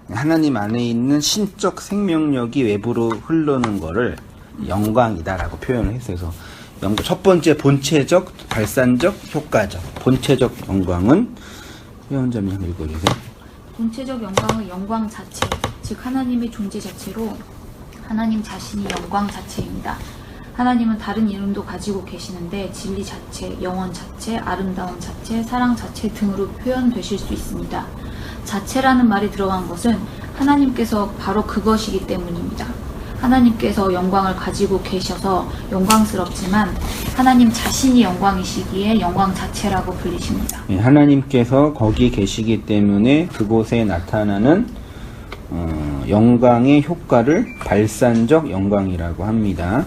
하나님 안에 있는 신적 생명력이 외부로 흐르는 것을 영광이다라고 표현을 했어요. 그래서 첫 번째 본체적, 발산적, 효과적. 본체적 영광은 회원자님 한번 읽어주세요. 본체적 영광은 영광 자체, 즉 하나님의 존재 자체로 하나님 자신이 영광 자체입니다. 하나님은 다른 이름도 가지고 계시는데 진리 자체, 영원 자체, 아름다움 자체, 사랑 자체 등으로 표현되실 수 있습니다. 자체라는 말이 들어간 것은 하나님께서 바로 그것이기 때문입니다. 하나님께서 영광을 가지고 계셔서 영광스럽지만 하나님 자신이 영광이시기에 영광 자체라고 불리십니다. 하나님께서 거기 계시기 때문에 그곳에 나타나는 영광의 효과를 발산적 영광이라고 합니다.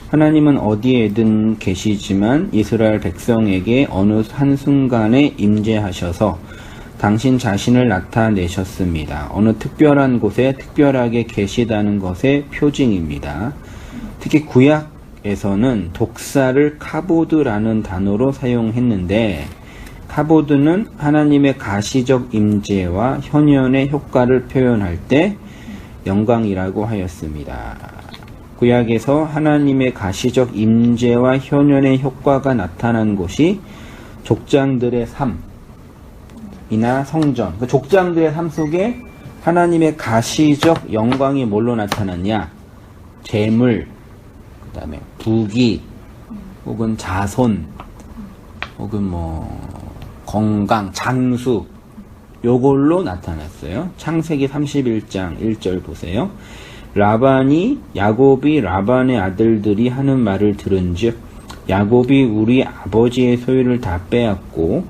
하나님은 어디에든 계시지만 이스라엘 백성에게 어느 한순간에 임재하셔서 당신 자신을 나타내셨습니다. 어느 특별한 곳에 특별하게 계시다는 것의 표징입니다. 특히 구약에서는 독사를 카보드라는 단어로 사용했는데 카보드는 하나님의 가시적 임재와 현현의 효과를 표현할 때 영광이라고 하였습니다. 구약에서 하나님의 가시적 임재와 현현의 효과가 나타난 곳이 족장들의 삶이나 성전, 그 족장들의 삶 속에 하나님의 가시적 영광이 뭘로 나타났냐? 재물, 그 다음에 부귀, 혹은 자손, 혹은 건강, 장수, 요걸로 나타났어요. 창세기 31장 1절 보세요. 야곱이 라반의 아들들이 하는 말을 들은즉 야곱이 우리 아버지의 소유를 다 빼앗고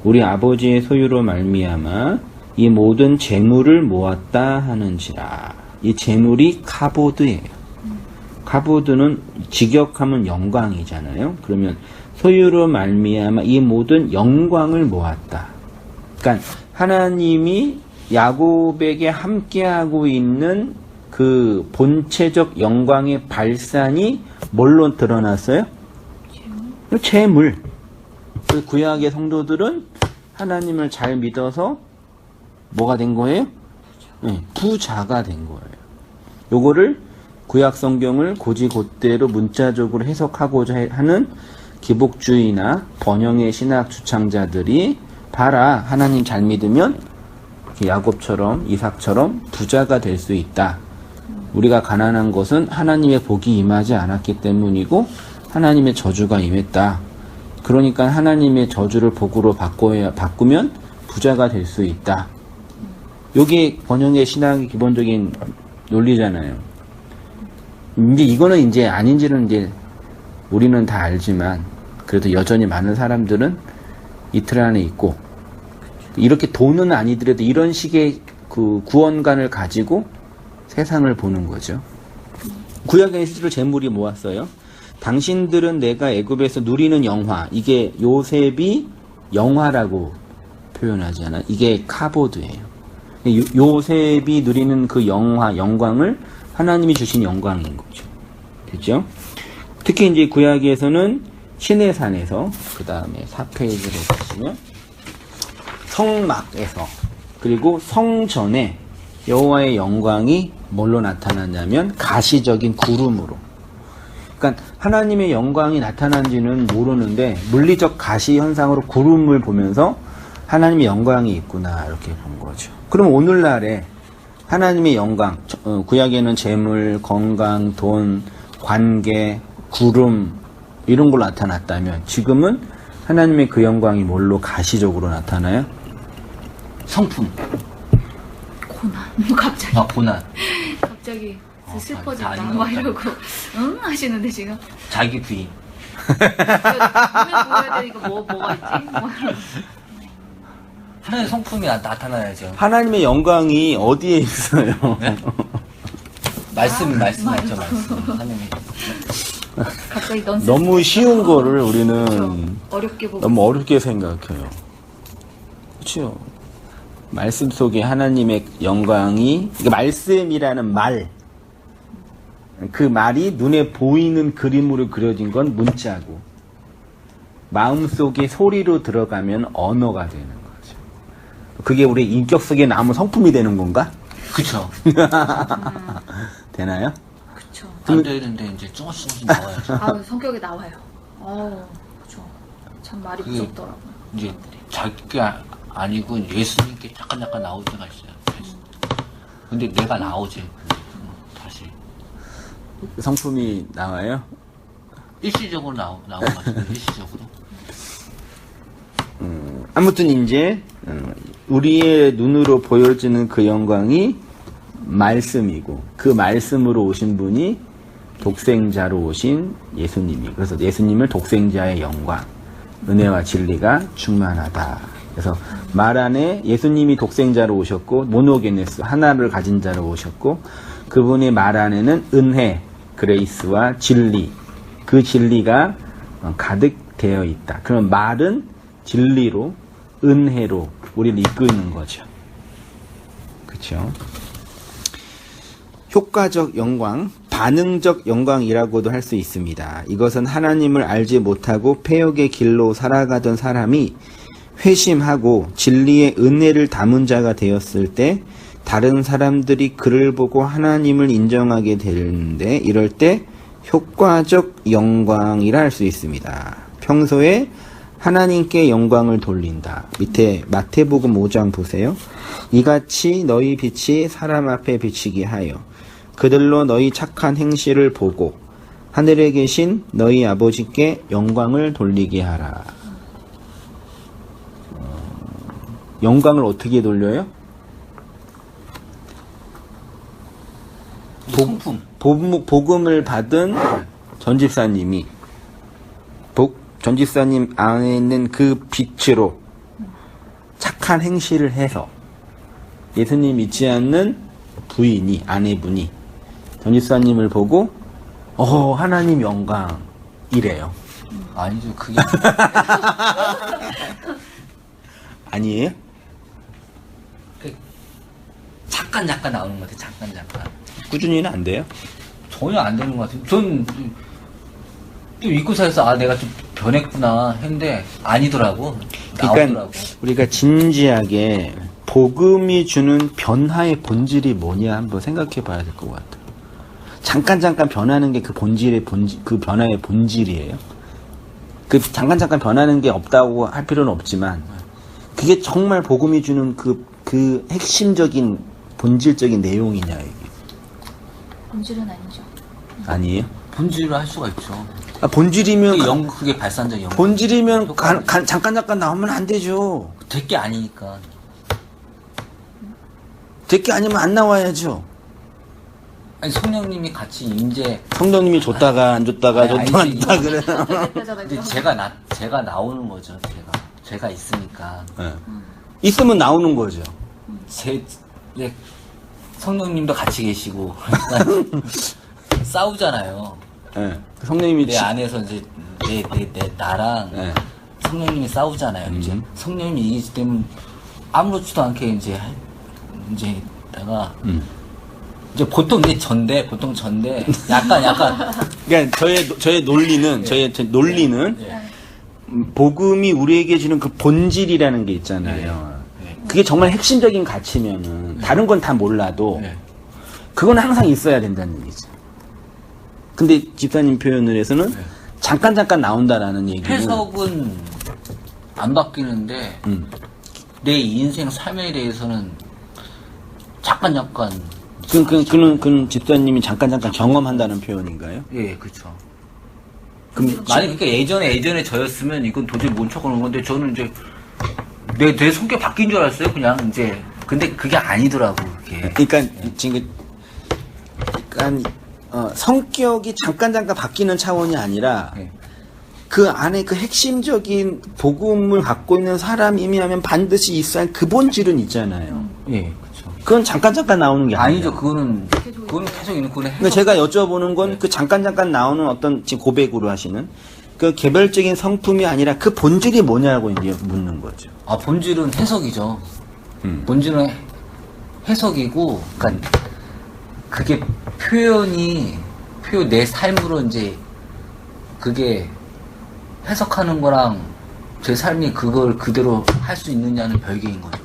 우리 아버지의 소유로 말미암아 이 모든 재물을 모았다 하는지라. 이 재물이 카보드예요. 카보드는 직역하면 영광이잖아요. 그러면 소유로 말미암아 이 모든 영광을 모았다. 그러니까 하나님이 야곱에게 함께하고 있는 그 본체적 영광의 발산이 뭘로 드러났어요? 재물. 구약의 성도들은 하나님을 잘 믿어서 뭐가 된 거예요? 부자가 된 거예요. 요거를 구약 성경을 고지곧대로 문자적으로 해석하고자 하는 기복주의나 번영의 신학 주창자들이 봐라, 하나님 잘 믿으면 야곱처럼 이삭처럼 부자가 될 수 있다. 우리가 가난한 것은 하나님의 복이 임하지 않았기 때문이고 하나님의 저주가 임했다. 그러니까 하나님의 저주를 복으로 바꾸면 부자가 될 수 있다. 요게 번영의 신학의 기본적인 논리잖아요. 이거는 이제 아닌지는 이제 우리는 다 알지만 그래도 여전히 많은 사람들은 이틀 안에 있고 이렇게 돈은 아니더라도 이런 식의 그 구원관을 가지고 세상을 보는 거죠. 구약에 실제로 재물이 모았어요. 당신들은 내가 애굽에서 누리는 영화, 이게 요셉이 영화라고 표현하잖아. 이게 카보드예요. 요셉이 누리는 그 영광을 하나님이 주신 영광인 거죠. 됐죠? 특히 이제 구약에서는 신의 산에서, 그 다음에 4페이지를 보시면 성막에서, 그리고 성전에 여호와의 영광이 뭘로 나타났냐면 가시적인 구름으로. 그러니까 하나님의 영광이 나타난지는 모르는데 물리적 가시 현상으로 구름을 보면서 하나님의 영광이 있구나 이렇게 본 거죠. 그럼 오늘날에 하나님의 영광, 구약에는 재물, 건강, 돈, 관계, 구름 이런 걸로 나타났다면 지금은 하나님의 그 영광이 뭘로 가시적으로 나타나요? 성품. 고난. 뭐 갑자기. 아, 고난. 갑자기 다 슬퍼진다. 아닌 것 막 같다. 이러고. 응? 하시는데 지금. 자기 부인. 보면 되니까 뭐가 있지? 뭐 이러고. 하나의 성품이 나타나야죠. 하나님의 영광이 어디에 있어요? 네? 말씀 맞죠, 맞아. 말씀. 하나님. 갑자기 넌 너무 쉬운 거를 우리는 어렵게 보고. 너무 어렵게 생각해요. 그렇죠? 말씀 속에 하나님의 영광이, 그러니까 말씀이라는 말, 그 말이 눈에 보이는 그림으로 그려진 건 문자고, 마음속에 소리로 들어가면 언어가 되는 거죠. 그게 우리 인격 속에 남은 성품이 되는 건가? 그쵸. 되나요? 그쵸. 안 되는데 이제 조금씩 나와야죠. 아, 성격이 나와요. 그쵸. 참 말이 그게 무섭더라고요. 이제 자기가 아니고 예수님께 잠깐 나올 때가 있어요. 근데 내가 나오지. 다시. 성품이 나와요? 일시적으로 나와가지고, 일시적으로. 아무튼 이제 우리의 눈으로 보여지는 그 영광이 말씀이고, 그 말씀으로 오신 분이 독생자로 오신 예수님이, 그래서 예수님을 독생자의 영광, 은혜와 진리가 충만하다. 그래서 말 안에 예수님이 독생자로 오셨고, 모노게네스 하나를 가진 자로 오셨고, 그분의 말 안에는 은혜, 그레이스와 진리, 그 진리가 가득 되어 있다. 그럼 말은 진리로, 은혜로 우리를 이끄는 거죠. 그렇죠? 효과적 영광, 반응적 영광이라고도 할 수 있습니다. 이것은 하나님을 알지 못하고 패역의 길로 살아가던 사람이 회심하고 진리의 은혜를 담은 자가 되었을 때 다른 사람들이 그를 보고 하나님을 인정하게 되는데, 이럴 때 효과적 영광이라 할 수 있습니다. 평소에 하나님께 영광을 돌린다. 밑에 마태복음 5장 보세요. 이같이 너희 빛이 사람 앞에 비치게 하여 그들로 너희 착한 행실을 보고 하늘에 계신 너희 아버지께 영광을 돌리게 하라. 영광을 어떻게 돌려요? 성품. 복음을 받은 전집사님이 전집사님 안에 있는 그 빛으로 착한 행실을 해서 예수님 믿지 않는 부인이, 아내분이 전집사님을 보고 하나님 영광 이래요. 아니죠. 그게. 아니에요? 잠깐 나오는 것 같아요. 잠깐. 꾸준히는 안 돼요? 전혀 안 되는 것 같아요. 전 또 믿고 살아서 내가 좀 변했구나 했는데 아니더라고. 그러니까 나오더라고. 우리가 진지하게 복음이 주는 변화의 본질이 뭐냐 한번 생각해 봐야 될 것 같아요. 잠깐 변하는 게 그 그 변화의 본질이에요. 그 잠깐 변하는 게 없다고 할 필요는 없지만, 그게 정말 복음이 주는 그 핵심적인 본질적인 내용이냐, 이게. 본질은 아니죠. 아니에요? 본질로 할 수가 있죠. 본질이면, 그게 발산적 영광. 본질이면 잠깐 나오면 안 되죠. 될 게 아니니까. 될 게 아니면 안 나와야죠. 아니, 성령님이 같이 임재. 성도님이 줬다가 안 줬다가 아니, 줬다가 안 아니지. 줬다가 그래. 근데 제가 나오는 거죠. 제가 있으니까. 네. 있으면 나오는 거죠. 이제 성령님도 같이 계시고. 그러니까 싸우잖아요. 네. 성령님이 내 안에서 이제 나랑 네. 성령님이 싸우잖아요. 이제 성령님이 이기기 때문에 아무렇지도 않게 이제 내가 이제 보통 전데 약간 그러니까 저의 논리는 저의 논리는 복음이 우리에게 주는 그 본질이라는 게 있잖아요. 네. 그게 정말 핵심적인 가치면은 다른 건 다 몰라도 네. 그건 항상 있어야 된다는 얘기죠. 근데 집사님 표현을 해서는 잠깐 나온다라는 얘기는 해석은 안 바뀌는데 내 인생 삶에 대해서는 잠깐 그는 집사님이 잠깐 경험한다는 표현인가요? 예, 그렇죠. 그럼 만약 그러니까 예전에 저였으면 이건 도저히 못 쳐가는 건데 저는 이제 내 성격 바뀐 줄 알았어요. 그냥 이제 근데 그게 아니더라고. 이게. 그러니까 지금 성격이 잠깐 바뀌는 차원이 아니라 네. 그 안에 그 핵심적인 복음을 갖고 있는 사람이면 반드시 있어야 할 그 본질은 있잖아요. 예, 그렇죠. 그건 잠깐 나오는 게 아니에요. 아니죠. 그거는 계속 있는 거네. 그러니까 제가 여쭤보는 건 그 잠깐 나오는 어떤 지금 고백으로 하시는 그 개별적인 성품이 아니라 그 본질이 뭐냐고 이제 묻는 거죠. 아, 본질은 해석이죠. 본질은 해석이고, 그러니까 그게 내 삶으로 이제 그게 해석하는 거랑 제 삶이 그걸 그대로 할 수 있느냐는 별개인 거죠.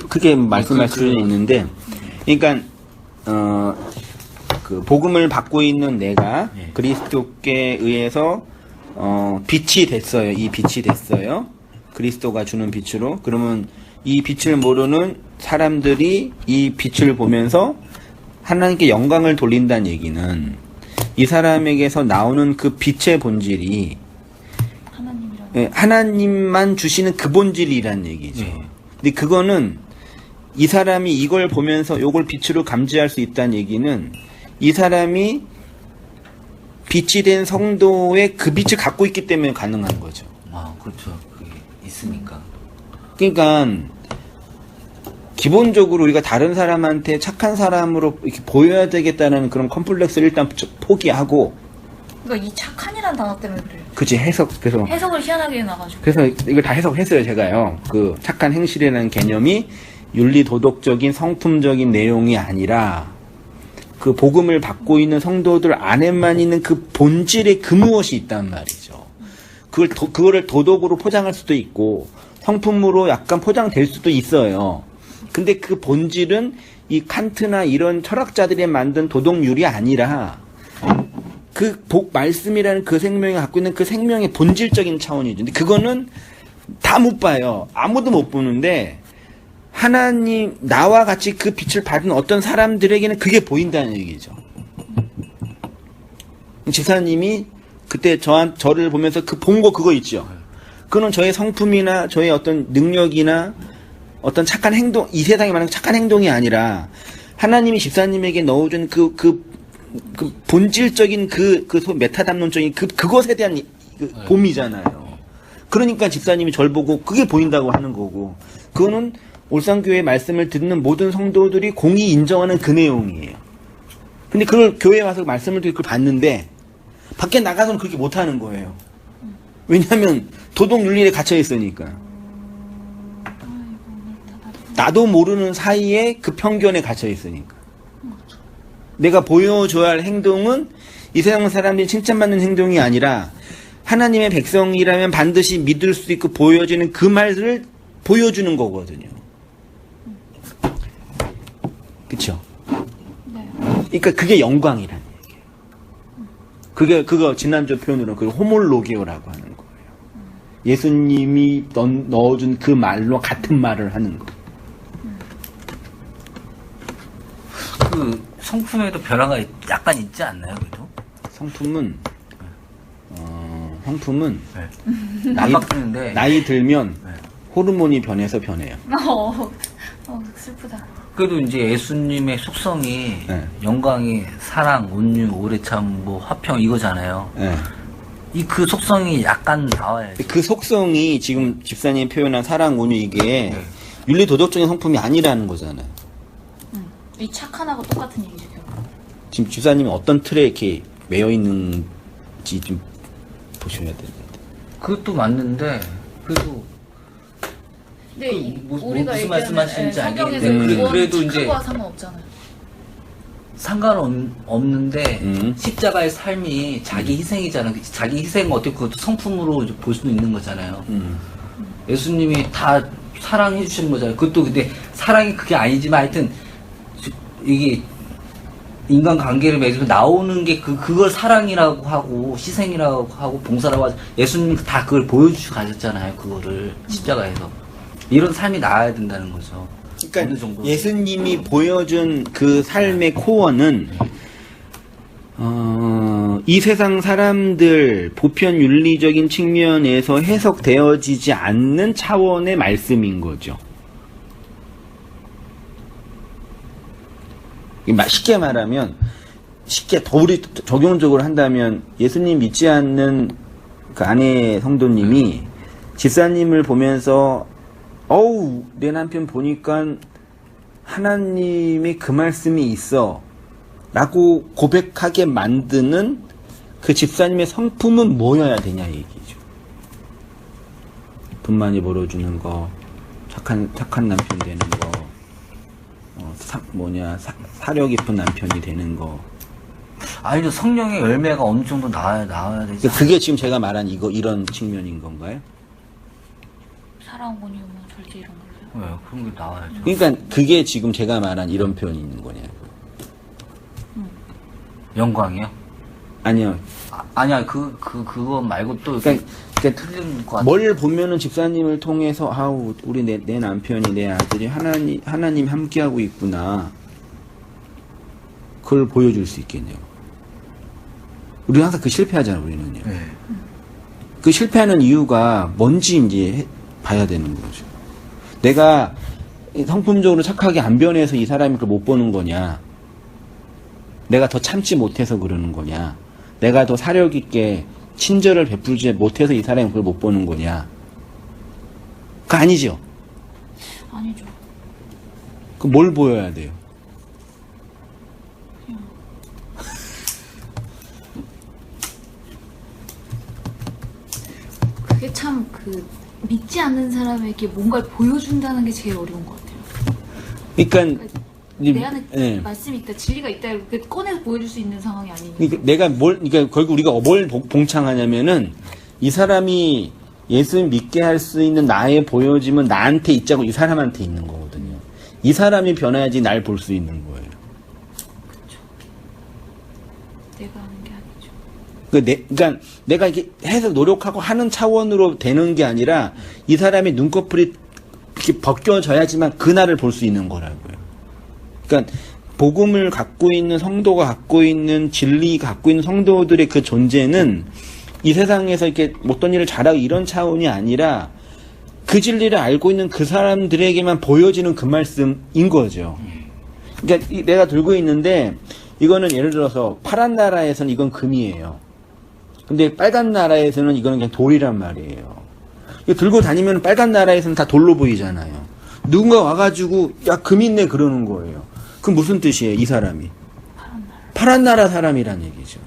그게 말씀할 수는 있는데, 그러니까 그 복음을 받고 있는 내가 예. 그리스도께 의해서 빛이 됐어요. 이 빛이 됐어요. 그리스도가 주는 빛으로. 그러면 이 빛을 모르는 사람들이 이 빛을 보면서 하나님께 영광을 돌린다는 얘기는 이 사람에게서 나오는 그 빛의 본질이 하나님이라는 하나님만 주시는 그 본질이란 얘기죠. 예. 근데 그거는 이 사람이 이걸 보면서 요걸 빛으로 감지할 수 있다는 얘기는 이 사람이 빛이 된 성도의 그 빛을 갖고 있기 때문에 가능한 거죠. 아, 그렇죠. 그게 있으니까. 그러니까 기본적으로 우리가 다른 사람한테 착한 사람으로 이렇게 보여야 되겠다는 그런 컴플렉스를 일단 포기하고, 그러니까 이 착한이라는 단어 때문에 그래요. 그치, 그래서 해석을 희한하게 해놔가지고. 그래서 이걸 다 해석했어요, 제가요. 그 착한 행실이라는 개념이 윤리 도덕적인 성품적인 내용이 아니라 그 복음을 받고 있는 성도들 안에만 있는 그 본질의 그 무엇이 있단 말이죠. 그거를 도덕으로 포장할 수도 있고 성품으로 약간 포장될 수도 있어요. 근데 그 본질은 이 칸트나 이런 철학자들이 만든 도덕률이 아니라 그 말씀이라는 그 생명이 갖고 있는 그 생명의 본질적인 차원이죠. 근데 그거는 다 못 봐요. 아무도 못 보는데 하나님, 나와 같이 그 빛을 받은 어떤 사람들에게는 그게 보인다는 얘기죠. 집사님이 그때 저를 보면서 본 거 그거 있죠. 그거는 저의 성품이나 저의 어떤 능력이나 어떤 착한 행동, 이 세상에 말하는 착한 행동이 아니라 하나님이 집사님에게 넣어준 그 본질적인 메타담론적인 그것에 대한 봄이잖아요. 그러니까 집사님이 절 보고 그게 보인다고 하는 거고, 그거는 올상교회 말씀을 듣는 모든 성도들이 공히 인정하는 그 내용이에요. 근데 그걸 교회에 와서 말씀을 듣고 그걸 봤는데 밖에 나가서는 그렇게 못하는 거예요. 왜냐하면 도덕윤리에 갇혀 있으니까. 나도 모르는 사이에 그 편견에 갇혀 있으니까. 내가 보여줘야 할 행동은 이 세상 사람들이 칭찬받는 행동이 아니라 하나님의 백성이라면 반드시 믿을 수 있고 보여지는 그 말을 보여주는 거거든요. 그쵸? 네. 그러니까 그게 영광이라는 얘기예요. 그거 지난주 표현으로 그 호몰로게오라고 하는 거예요. 예수님이 넣어준 그 말로 같은 말을 하는 거. 그 성품에도 변화가 약간 있지 않나요, 그래도? 성품은 안 바뀌는데. 나이 들면 네. 호르몬이 변해서 변해요. 슬프다. 그래도 이제 예수님의 속성이 네. 영광이 사랑, 온유, 오래참, 뭐 화평 이거잖아요. 네. 그 속성이 약간 나와야죠. 그 속성이 지금 집사님 표현한 사랑, 온유 이게 네. 윤리 도덕적인 성품이 아니라는 거잖아요. 이 착한하고 똑같은 얘기죠, 결국. 지금 집사님이 어떤 틀에 이렇게 매여 있는지 좀 보셔야 되는데. 그것도 맞는데 그래도 근데 무슨 우리가 말씀하시는지 성경에서 알겠는데 그거는 그래도 착한 이제 거와 상관없잖아요. 상관없는데 십자가의 삶이 자기 희생이잖아요. 자기 희생은 어떻게 그것도 성품으로 볼 수도 있는 거잖아요. 예수님이 다 사랑해 주시는 거잖아요. 그것도 근데 사랑이 그게 아니지만 하여튼 이게 인간 관계를 맺으면 나오는 게 그걸 사랑이라고 하고 희생이라고 하고 봉사라고 하죠. 예수님은 다 그걸 보여주시고 가셨잖아요. 그거를 십자가에서 이런 삶이 나와야 된다는 거죠. 어느 그러니까 정도. 예수님이 보여준 그 삶의 코어는 이 세상 사람들 보편 윤리적인 측면에서 해석되어지지 않는 차원의 말씀인 거죠. 쉽게 말하면, 쉽게 더 우리 적용적으로 한다면, 예수님 믿지 않는 그 아내 성도님이 집사님을 보면서, 어우, 내 남편 보니까 하나님의 그 말씀이 있어. 라고 고백하게 만드는 그 집사님의 성품은 뭐여야 되냐 얘기죠. 돈 많이 벌어주는 거, 착한 남편 되는 거, 사려 깊은 남편이 되는 거. 아니죠. 성령의 열매가 어느 정도 나와야 되지. 그게 지금 제가 말한 이런 측면인 건가요? 사랑, 온유, 절제 이런 걸로요? 네, 그런 게 나와야죠. 그러니까 그게 지금 제가 말한 이런 표현이 있는 거냐고. 영광이요? 아니요. 아니야, 그거 말고 또 그러니까 틀린 것 같아. 뭘 보면은 집사님을 통해서 아우 우리 내 남편이 내 아들이 하나님 함께하고 있구나. 그걸 보여줄 수 있겠네요. 우리는 항상 그 실패하잖아 우리는요. 네. 그 실패하는 이유가 뭔지 이제 봐야 되는 거죠. 내가 성품적으로 착하게 안 변해서 이 사람이 그걸 못 보는 거냐. 내가 더 참지 못해서 그러는 거냐. 내가 더 사력 있게 친절을 베풀지 못해서 이 사람이 그걸 못 보는 거냐. 그거 아니죠. 아니죠. 그 뭘 보여야 돼요? 그게 참 믿지 않는 사람에게 뭔가를 보여준다는 게 제일 어려운 것 같아요. 그러니까 내 안에 예. 말씀이 있다, 진리가 있다 이렇게 꺼내서 보여줄 수 있는 상황이 아니니까. 그러니까 그러니까 결국 우리가 뭘 봉창하냐면은 이 사람이 예수 믿게 할 수 있는 나의 보여짐은 나한테 있자고 이 사람한테 있는 거거든요. 이 사람이 변해야지 날 볼 수 있는 거예요. 내가 하는 게 아니죠. 그러니까 내가 이렇게 해서 노력하고 하는 차원으로 되는 게 아니라 이 사람의 눈꺼풀이 이렇게 벗겨져야지만 그날을 볼 수 있는 거라고요. 그러니까 복음을 갖고 있는 성도가 갖고 있는 진리 갖고 있는 성도들의 그 존재는 이 세상에서 이렇게 어떤 일을 잘하고 이런 차원이 아니라 그 진리를 알고 있는 그 사람들에게만 보여지는 그 말씀인 거죠. 그러니까 내가 들고 있는데 이거는 예를 들어서 파란 나라에서는 이건 금이에요. 근데 빨간 나라에서는 이거는 그냥 돌이란 말이에요. 이거 들고 다니면 빨간 나라에서는 다 돌로 보이잖아요. 누군가 와가지고 야 금 있네 그러는 거예요. 그 무슨 뜻이에요? 이 사람이 파란 나라 사람이란 얘기죠.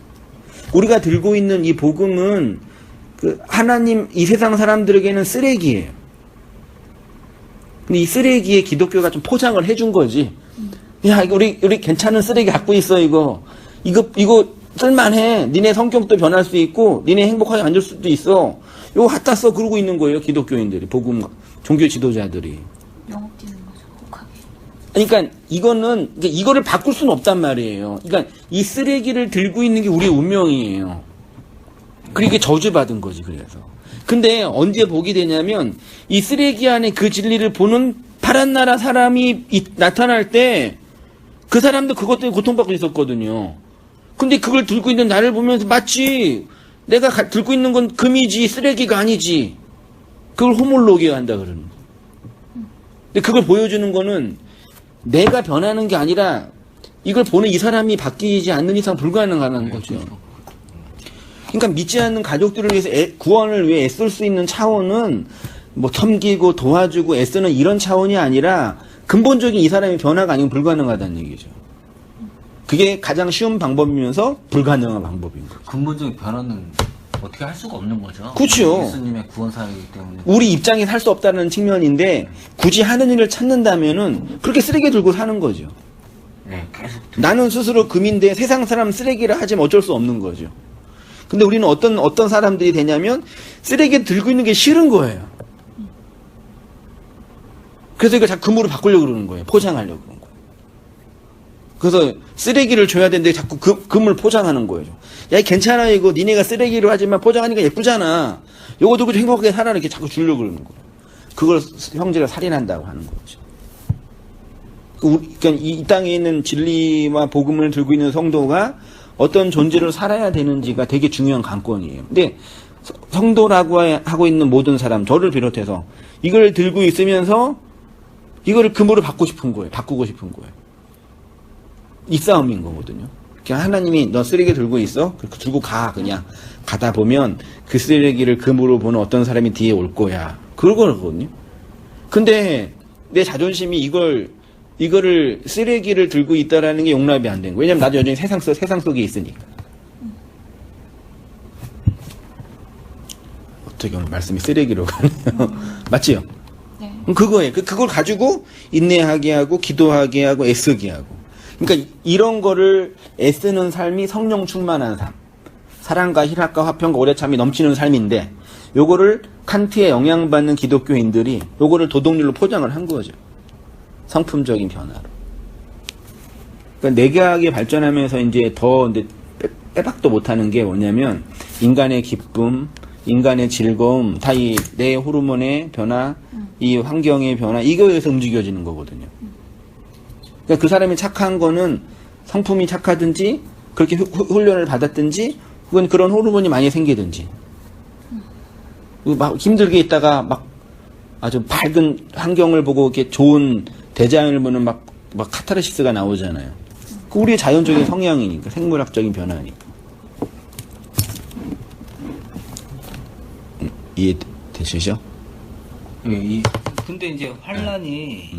우리가 들고 있는 이 복음은 그 하나님 이 세상 사람들에게는 쓰레기예요. 근데 이 쓰레기에 기독교가 좀 포장을 해준 거지. 야 이거 우리 괜찮은 쓰레기 갖고 있어 이거 쓸만해. 니네 성격도 변할 수 있고 니네 행복하게 앉을 수도 있어. 이거 갖다 써 그러고 있는 거예요 기독교인들이 복음 종교 지도자들이. 영업 뛰는 거죠, 혹하게. 그러니까 이거를 바꿀 수는 없단 말이에요. 그러니까 이 쓰레기를 들고 있는 게 우리의 운명이에요. 그러니까 저주받은 거지 그래서. 근데 언제 복이 되냐면 이 쓰레기 안에 그 진리를 보는 파란 나라 사람이 나타날 때 그 사람도 그것 때문에 고통받고 있었거든요. 근데 그걸 들고 있는 나를 보면서 마치 내가 들고 있는 건 금이지 쓰레기가 아니지. 그걸 호몰로기어 한다 그러는 거예요. 근데 그걸 보여주는 거는 내가 변하는 게 아니라 이걸 보는 이 사람이 바뀌지 않는 이상 불가능한 거죠. 그러니까 믿지 않는 가족들을 위해서 구원을 위해 애쓸 수 있는 차원은 뭐 섬기고 도와주고 애쓰는 이런 차원이 아니라 근본적인 이 사람의 변화가 아니면 불가능하다는 얘기죠. 그게 가장 쉬운 방법이면서 불가능한 방법인 거죠. 근본적인 변화는 어떻게 할 수가 없는 거죠. 그렇죠. 예수님의 구원 사역이기 때문에. 우리 입장에서 할 수 없다는 측면인데 굳이 하는 일을 찾는다면은 그렇게 쓰레기 들고 사는 거죠. 네, 계속. 나는 스스로 금인데 세상 사람 쓰레기를 하지만 어쩔 수 없는 거죠. 근데 우리는 어떤 사람들이 되냐면 쓰레기 들고 있는 게 싫은 거예요. 그래서 이걸 자꾸 금으로 바꾸려고 그러는 거예요. 포장하려고 그러는 거예요. 그래서 쓰레기를 줘야 되는데 자꾸 금을 포장하는 거예요. 야, 괜찮아, 이거 니네가 쓰레기로 하지만 포장하니까 예쁘잖아. 요거 들고 행복하게 살아 이렇게 자꾸 주려고 그러는 거예요. 그걸 형제가 살인한다고 하는 거죠. 그러니까 이 땅에 있는 진리와 복음을 들고 있는 성도가 어떤 존재로 살아야 되는지가 되게 중요한 관건이에요. 근데 성도라고 하고 있는 모든 사람, 저를 비롯해서 이걸 들고 있으면서 이거를 금으로 바꾸고 싶은 거예요. 이 싸움인 거거든요. 그냥 하나님이 너 쓰레기 들고 있어? 들고 가, 그냥. 가다 보면 그 쓰레기를 금으로 보는 어떤 사람이 뒤에 올 거야. 그거거든요. 근데 내 자존심이 이거를 쓰레기를 들고 있다라는 게 용납이 안 된 거예요. 왜냐면 나도 여전히 세상 속에 있으니까. 어떻게 오늘 말씀이 쓰레기로 가네요. 맞지요? 네. 그럼 그거예요. 그걸 가지고 인내하게 하고 기도하게 하고 애쓰게 하고. 그러니까 이런 거를 애쓰는 삶이 성령 충만한 삶. 사랑과 희락과 화평과 오래참이 넘치는 삶인데 요거를 칸트에 영향받는 기독교인들이 요거를 도덕률로 포장을 한 거죠. 성품적인 변화로. 그러니까 내계학이 발전하면서 이제 더 빼박도 못하는 게 뭐냐면 인간의 기쁨, 인간의 즐거움, 다 이 내 호르몬의 변화, 이 환경의 변화, 이거에 의해서 움직여지는 거거든요. 그러니까 그 사람이 착한 거는 성품이 착하든지 그렇게 훈련을 받았든지 혹은 그런 호르몬이 많이 생기든지 막 힘들게 있다가 막 아주 밝은 환경을 보고 이렇게 좋은 대자연을 보는 막 카타르시스가 나오잖아요. 그 우리의 자연적인 성향이니까 생물학적인 변화니까. 이해되시죠? 예, 근데 이제 환란이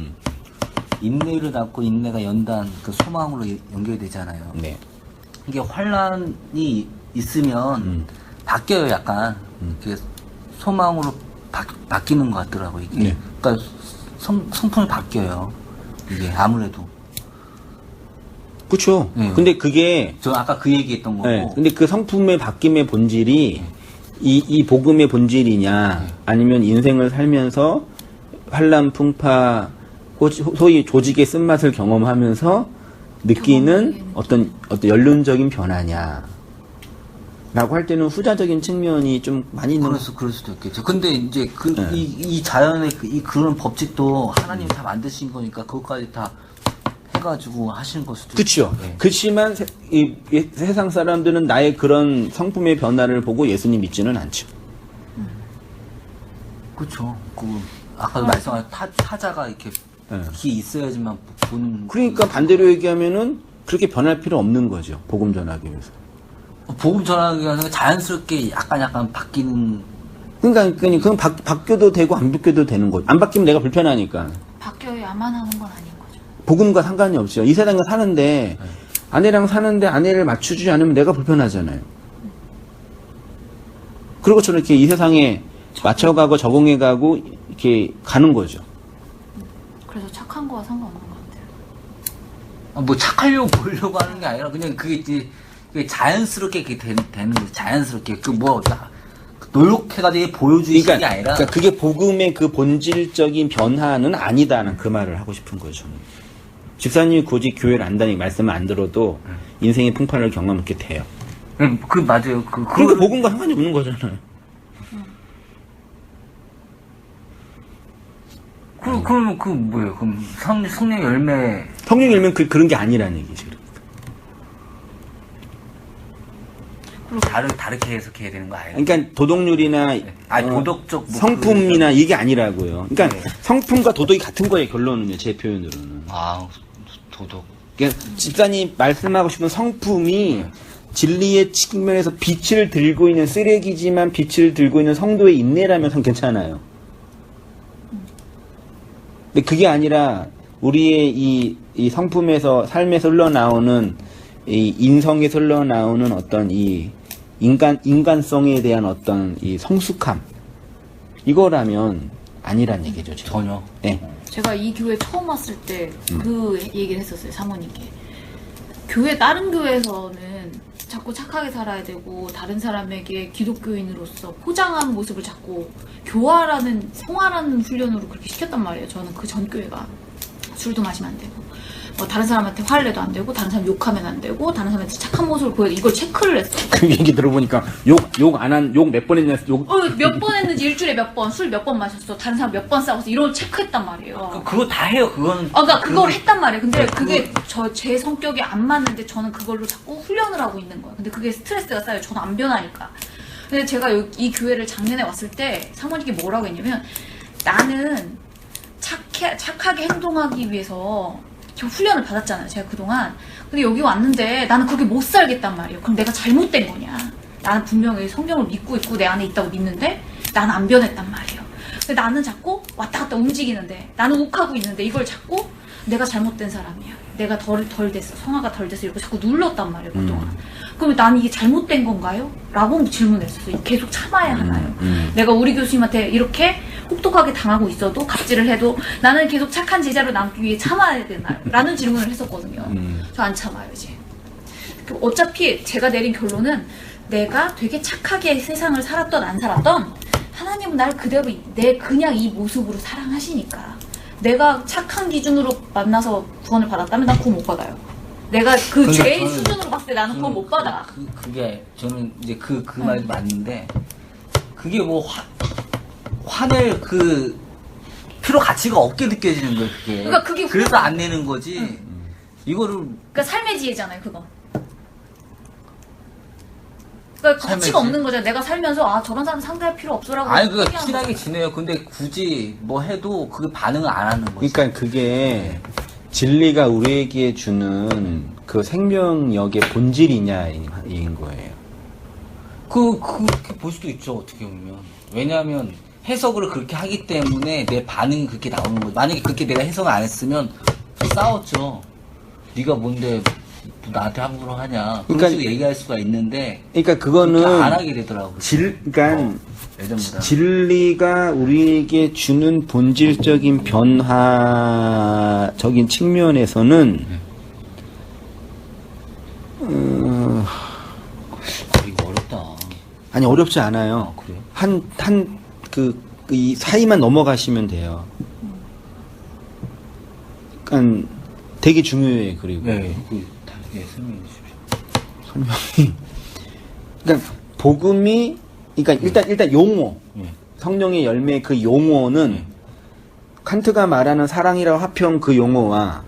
인내를 낳고 인내가 연단 그 소망으로 연결되잖아요. 네. 이게 환란이 있으면 바뀌어요, 약간. 이게 소망으로 바뀌는 것 같더라고요, 이게. 네. 그러니까 성품이 바뀌어요. 이게 아무래도. 그렇죠. 네. 근데 그게 저 아까 그 얘기했던 거고. 네. 근데 그 성품의 바뀜의 본질이 이 복음의 본질이냐 아니면 인생을 살면서 환란 풍파 소위 조직의 쓴맛을 경험하면서 느끼는 어떤 연륜적인 변화냐 라고 할 때는 후자적인 측면이 좀 많이 있는 그럴 수도 있겠죠. 근데 이제 네. 이 자연의 그런 법칙도 하나님이 다 만드신 거니까 그것까지 다 해가지고 하시는 걸 수도 그렇죠. 있죠. 네. 그렇지만 세상 사람들은 나의 그런 성품의 변화를 보고 예수님 믿지는 않죠. 그렇죠. 아까도 말씀하신 타자가 이렇게 네. 기 있어야지만 보는. 그러니까 반대로 얘기하면은 그렇게 변할 필요 없는 거죠. 복음 전하기 위해서. 복음 전하기 위해서 자연스럽게 약간 바뀌는. 그러니까 그건 바뀌어도 되고 안 바뀌어도 되는 거죠. 안 바뀌면 내가 불편하니까. 바뀌어야만 하는 건 아닌 거죠. 복음과 상관이 없죠. 이 세상에 사는데 아내랑 사는데 아내를 맞춰주지 않으면 내가 불편하잖아요. 그리고 저는 이렇게 이 세상에 맞춰가고 적응해가고 이렇게 가는 거죠. 그래서 착한 거와 상관없는 것 같아요. 뭐 착하려고 보려고 하는 게 아니라 그냥 그게 자연스럽게 그게 되는 거죠. 자연스럽게 노력해가지고 보여주시는 게 아니라. 그러니까 그게 복음의 그 본질적인 변화는 아니다는 그 말을 하고 싶은 거죠. 저는. 집사님이 굳이 교회를 안 다니고 말씀을 안 들어도 인생의 풍파를 경험하게 돼요. 맞아요. 그러니까 복음과 상관이 없는 거잖아요. 그러면 뭐예요? 그럼 성령 열매. 성령 열면 그런 게 아니라는 얘기죠. 그리고 다르게 해석해야 되는 거 아니에요? 그러니까 도덕률이나 도덕적 성품이나 이게 아니라고요. 그러니까 네. 성품과 도덕이 같은 거예요. 결론은요. 제 표현으로는. 도덕. 그러니까 집사님 말씀하고 싶은 성품이 진리의 측면에서 빛을 들고 있는 쓰레기지만 빛을 들고 있는 성도의 인내라면 괜찮아요. 근데 그게 아니라 우리의 이 성품에서 삶에서 흘러나오는 이 인성에서 흘러나오는 어떤 이 인간성에 대한 어떤 이 성숙함 이거라면 아니란 얘기죠. 지금. 전혀. 네. 제가 이 교회 처음 왔을 때 그 얘기를 했었어요, 사모님께. 다른 교회에서는 자꾸 착하게 살아야 되고 다른 사람에게 기독교인으로서 포장한 모습을 자꾸 성화라는 훈련으로 그렇게 시켰단 말이에요. 저는 그 전 교회가 술도 마시면 안 되고 다른 사람한테 화를 내도 안 되고 다른 사람 욕하면 안 되고 다른 사람한테 착한 모습을 보여 이걸 체크를 했어요. 그 얘기 들어보니까 욕 몇 번 했냐 몇 번 했는지 일주일에 몇 번, 술 몇 번 마셨어, 다른 사람 몇 번 싸웠어 이런 걸 체크했단 말이에요. 그거 다 해요. 그거는. 그러니까 그걸 했단 말이에요. 근데 그게 제 성격이 안 맞는데 저는 그걸로 자꾸 훈련을 하고 있는 거예요. 근데 그게 스트레스가 쌓여요. 저는 안 변하니까. 근데 제가 이 교회를 작년에 왔을 때 사모님께 뭐라고 했냐면 나는 착하게 행동하기 위해서 저 훈련을 받았잖아요, 제가 그동안. 근데 여기 왔는데 나는 그렇게 못 살겠단 말이에요. 그럼 내가 잘못된 거냐? 나는 분명히 성경을 믿고 있고 내 안에 있다고 믿는데 나는 안 변했단 말이에요. 근데 나는 자꾸 왔다 갔다 움직이는데 나는 욱하고 있는데 이걸 자꾸 내가 잘못된 사람이야. 내가 덜 됐어. 성화가 덜 돼서 이렇게 자꾸 눌렀단 말이에요, 그동안. 그러면 나는 이게 잘못된 건가요? 라고 질문했어요. 계속 참아야 하나요? 내가 우리 교수님한테 이렇게 혹독하게 당하고 있어도 갑질을 해도 나는 계속 착한 제자로 남기 위해 참아야 되나요? 라는 질문을 했었거든요. 저 안 참아요, 이제. 어차피 제가 내린 결론은 내가 되게 착하게 세상을 살았던 안 살았던 하나님은 날 그대로 그냥 이 모습으로 사랑하시니까 내가 착한 기준으로 만나서 구원을 받았다면 난 구원 못 받아요. 내가 그 근데 죄의 저는- 수준으로 봤을 때 나는 구원 못 받아. 그게 저는 이제 그 말이 맞는데 그게 뭐 화낼 그 필요 가치가 없게 느껴지는 거예요, 그게. 그러니까 그게 그래서 안 내는 거지. 이거를 그러니까 삶의 지혜잖아요, 그거. 그러니까 삶의 가치가 지혜? 없는 거잖아. 내가 살면서 저런 사람 상대할 필요 없어라고. 아니 그게 얘기하는 친하게 거잖아. 지내요. 근데 굳이 뭐 해도 그게 반응을 안 하는 거지. 그러니까 그게 진리가 우리에게 주는 그 생명력의 본질이냐인 거예요. 그렇게 볼 수도 있죠, 어떻게 보면. 왜냐하면 해석을 그렇게 하기 때문에 내 반응이 그렇게 나오는 거지. 만약에 그렇게 내가 해석을 안 했으면 싸웠죠. 네가 뭔데 나한테 함부로 하냐. 그런 그러니까- 식으로 얘기할 수가 있는데 그러니까 그렇게 안 그거는 하게 되더라고요. 그러니까 예전보다. 진리가 우리에게 주는 본질적인 변화적인 측면에서는 이거 어렵다. 아니 어렵지 않아요. 아, 그래요? 이 사이만 넘어가시면 돼요. 그러니까 되게 중요해요. 그리고 네, 다시 설명해 주십시오. 설명이 그러니까 복음이 그러니까 일단 용어 네. 성령의 열매 그 용어는 칸트가 말하는 사랑이라고 합해온 그 용어와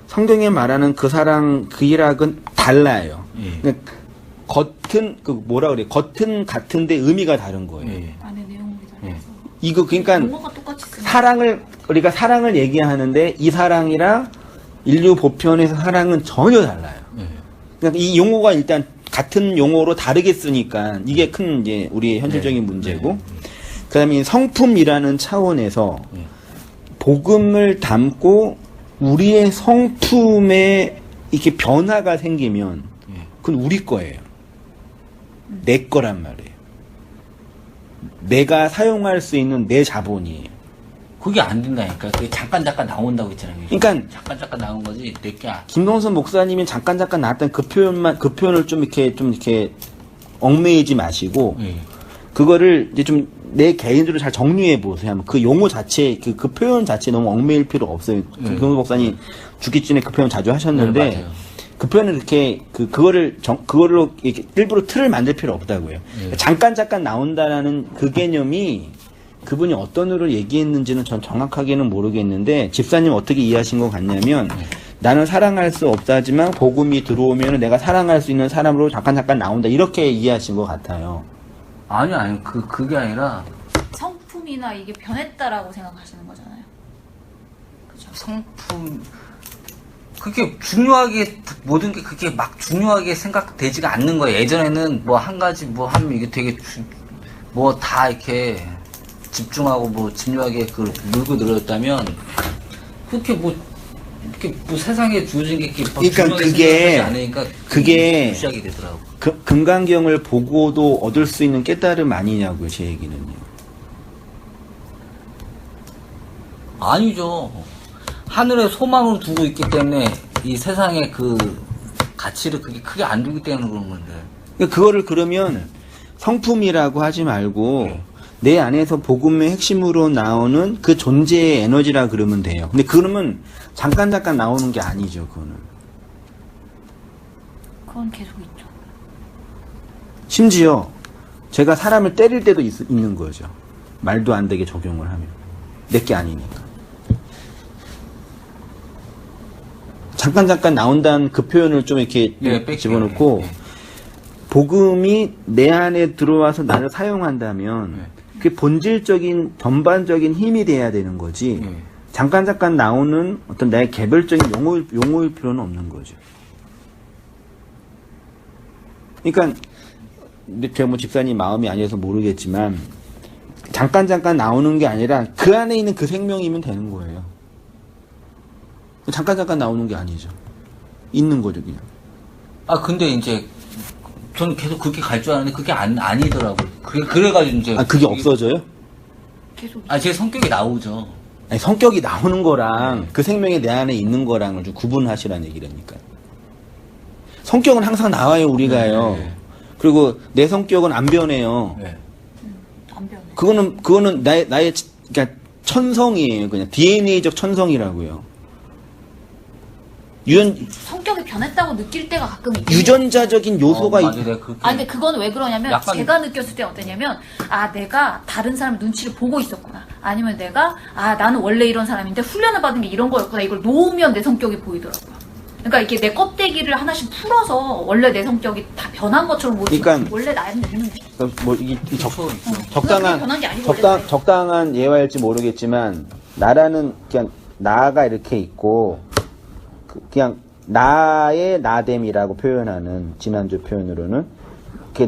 성경에 말하는 그 사랑 그 일학은 달라요. 예. 그러니까 겉은 겉은 같은데 의미가 다른 거예요. 예. 안에 내용물이 달라서. 이거 그러니까 용어가 똑같이 쓰는 우리가 사랑을 얘기하는데 이 사랑이랑 인류 보편에서 사랑은 전혀 달라요. 예. 그러니까 이 용어가 일단 같은 용어로 다르게 쓰니까 이게 큰 이제 우리의 현실적인 문제고, 그다음에 이 성품이라는 차원에서 네. 복음을 담고 우리의 성품에 이렇게 변화가 생기면 예. 그건 우리 거예요. 내 거란 말이에요. 내가 사용할 수 있는 내 자본이에요. 그게 안 된다니까. 그게 잠깐 나온다고 했잖아요. 그러니까 잠깐 나온 거지. 내게 김동선 목사님이 잠깐 나왔던 그 표현을 좀 이렇게 얽매이지 마시고 예. 그거를 이제 좀 내 개인적으로 잘 정리해 보세요. 그 용어 자체, 그 표현 자체 너무 얽매일 필요 없어요. 김동선 목사님 죽기 전에 그 표현 자주 하셨는데 네, 맞아요. 그 표현을 이렇게 그거로 이렇게 일부러 틀을 만들 필요 없다고요. 잠깐 나온다라는 그 개념이 그분이 어떤 의로 얘기했는지는 전 정확하게는 모르겠는데 집사님 어떻게 이해하신 것 같냐면 나는 사랑할 수 없다지만 복음이 들어오면 내가 사랑할 수 있는 사람으로 잠깐 나온다 이렇게 이해하신 것 같아요. 아니 그게 아니라 성품이나 이게 변했다라고 생각하시는 거잖아요. 성품 그게 중요하게 모든 게 그게 막 중요하게 생각되지가 않는 거예요. 예전에는 뭐 한 가지 뭐 하면 이게 되게 뭐 다 이렇게 집중하고 뭐 집요하게 그 물고 늘었다면 그렇게 뭐 이렇게 뭐 세상에 주어진 게 이렇게 막 그러니까 중요하게 그게- 생각하지 않으니까 그게 무시하게 되더라고. 금강경을 보고도 얻을 수 있는 깨달음 아니냐고요, 제 얘기는요. 아니죠. 하늘에 소망을 두고 있기 때문에 이 세상에 그 가치를 그게 크게 안 두기 때문에 그런 건데. 그거를 그러면 성품이라고 하지 말고 내 안에서 복음의 핵심으로 나오는 그 존재의 에너지라 그러면 돼요. 근데 그러면 잠깐 나오는 게 아니죠, 그거는. 그건 계속 있죠. 심지어 제가 사람을 때릴 때도 있는 거죠. 말도 안 되게 적용을 하면. 내게 아니니까. 잠깐 나온다는 그 표현을 좀 이렇게 뺄게요. 집어넣고 예. 복음이 내 안에 들어와서 나를 사용한다면 네. 그게 본질적인 전반적인 힘이 돼야 되는 거지. 예. 잠깐 나오는 어떤 나의 개별적인 용어일 필요는 없는 거죠. 그러니까 제가 뭐 집사님 마음이 아니어서 모르겠지만 잠깐 나오는 게 아니라 그 안에 있는 그 생명이면 되는 거예요. 잠깐 나오는 게 아니죠. 있는 거죠, 그냥. 아 근데 이제 저는 계속 그렇게 갈 줄 알았는데 그게 아니더라고요. 그래가지고 이제 그게 없어져요? 계속 제 성격이 나오죠. 아니, 성격이 나오는 거랑 그 생명이 내 안에 있는 거랑을 좀 구분하시라는 얘기라니까. 성격은 항상 나와요, 우리가요. 네. 그리고 내 성격은 안 변해요. 네. 안 변해. 그거는 나의 그러니까 천성이에요. 그냥 DNA적 천성이라고요. 성격이 변했다고 느낄 때가 가끔 있긴 해요. 유전자적인 요소가 맞아, 내가 그렇게 근데 그건 왜 그러냐면 약간- 제가 느꼈을 때 어떠냐면 내가 다른 사람 눈치를 보고 있었구나, 아니면 내가 나는 원래 이런 사람인데 훈련을 받은 게 이런 거였구나, 이걸 놓으면 내 성격이 보이더라고요. 그러니까 이게 내 껍데기를 하나씩 풀어서 원래 내 성격이 다 변한 것처럼 보이지. 그러니까- 원래 나는 있는데 뭐 이게 그게 변한 게 아니고 원래 나야. 적당한 예화일지 모르겠지만 나라는 그냥 나가 이렇게 있고 그냥 나의 나됨이라고 표현하는 지난주 표현으로는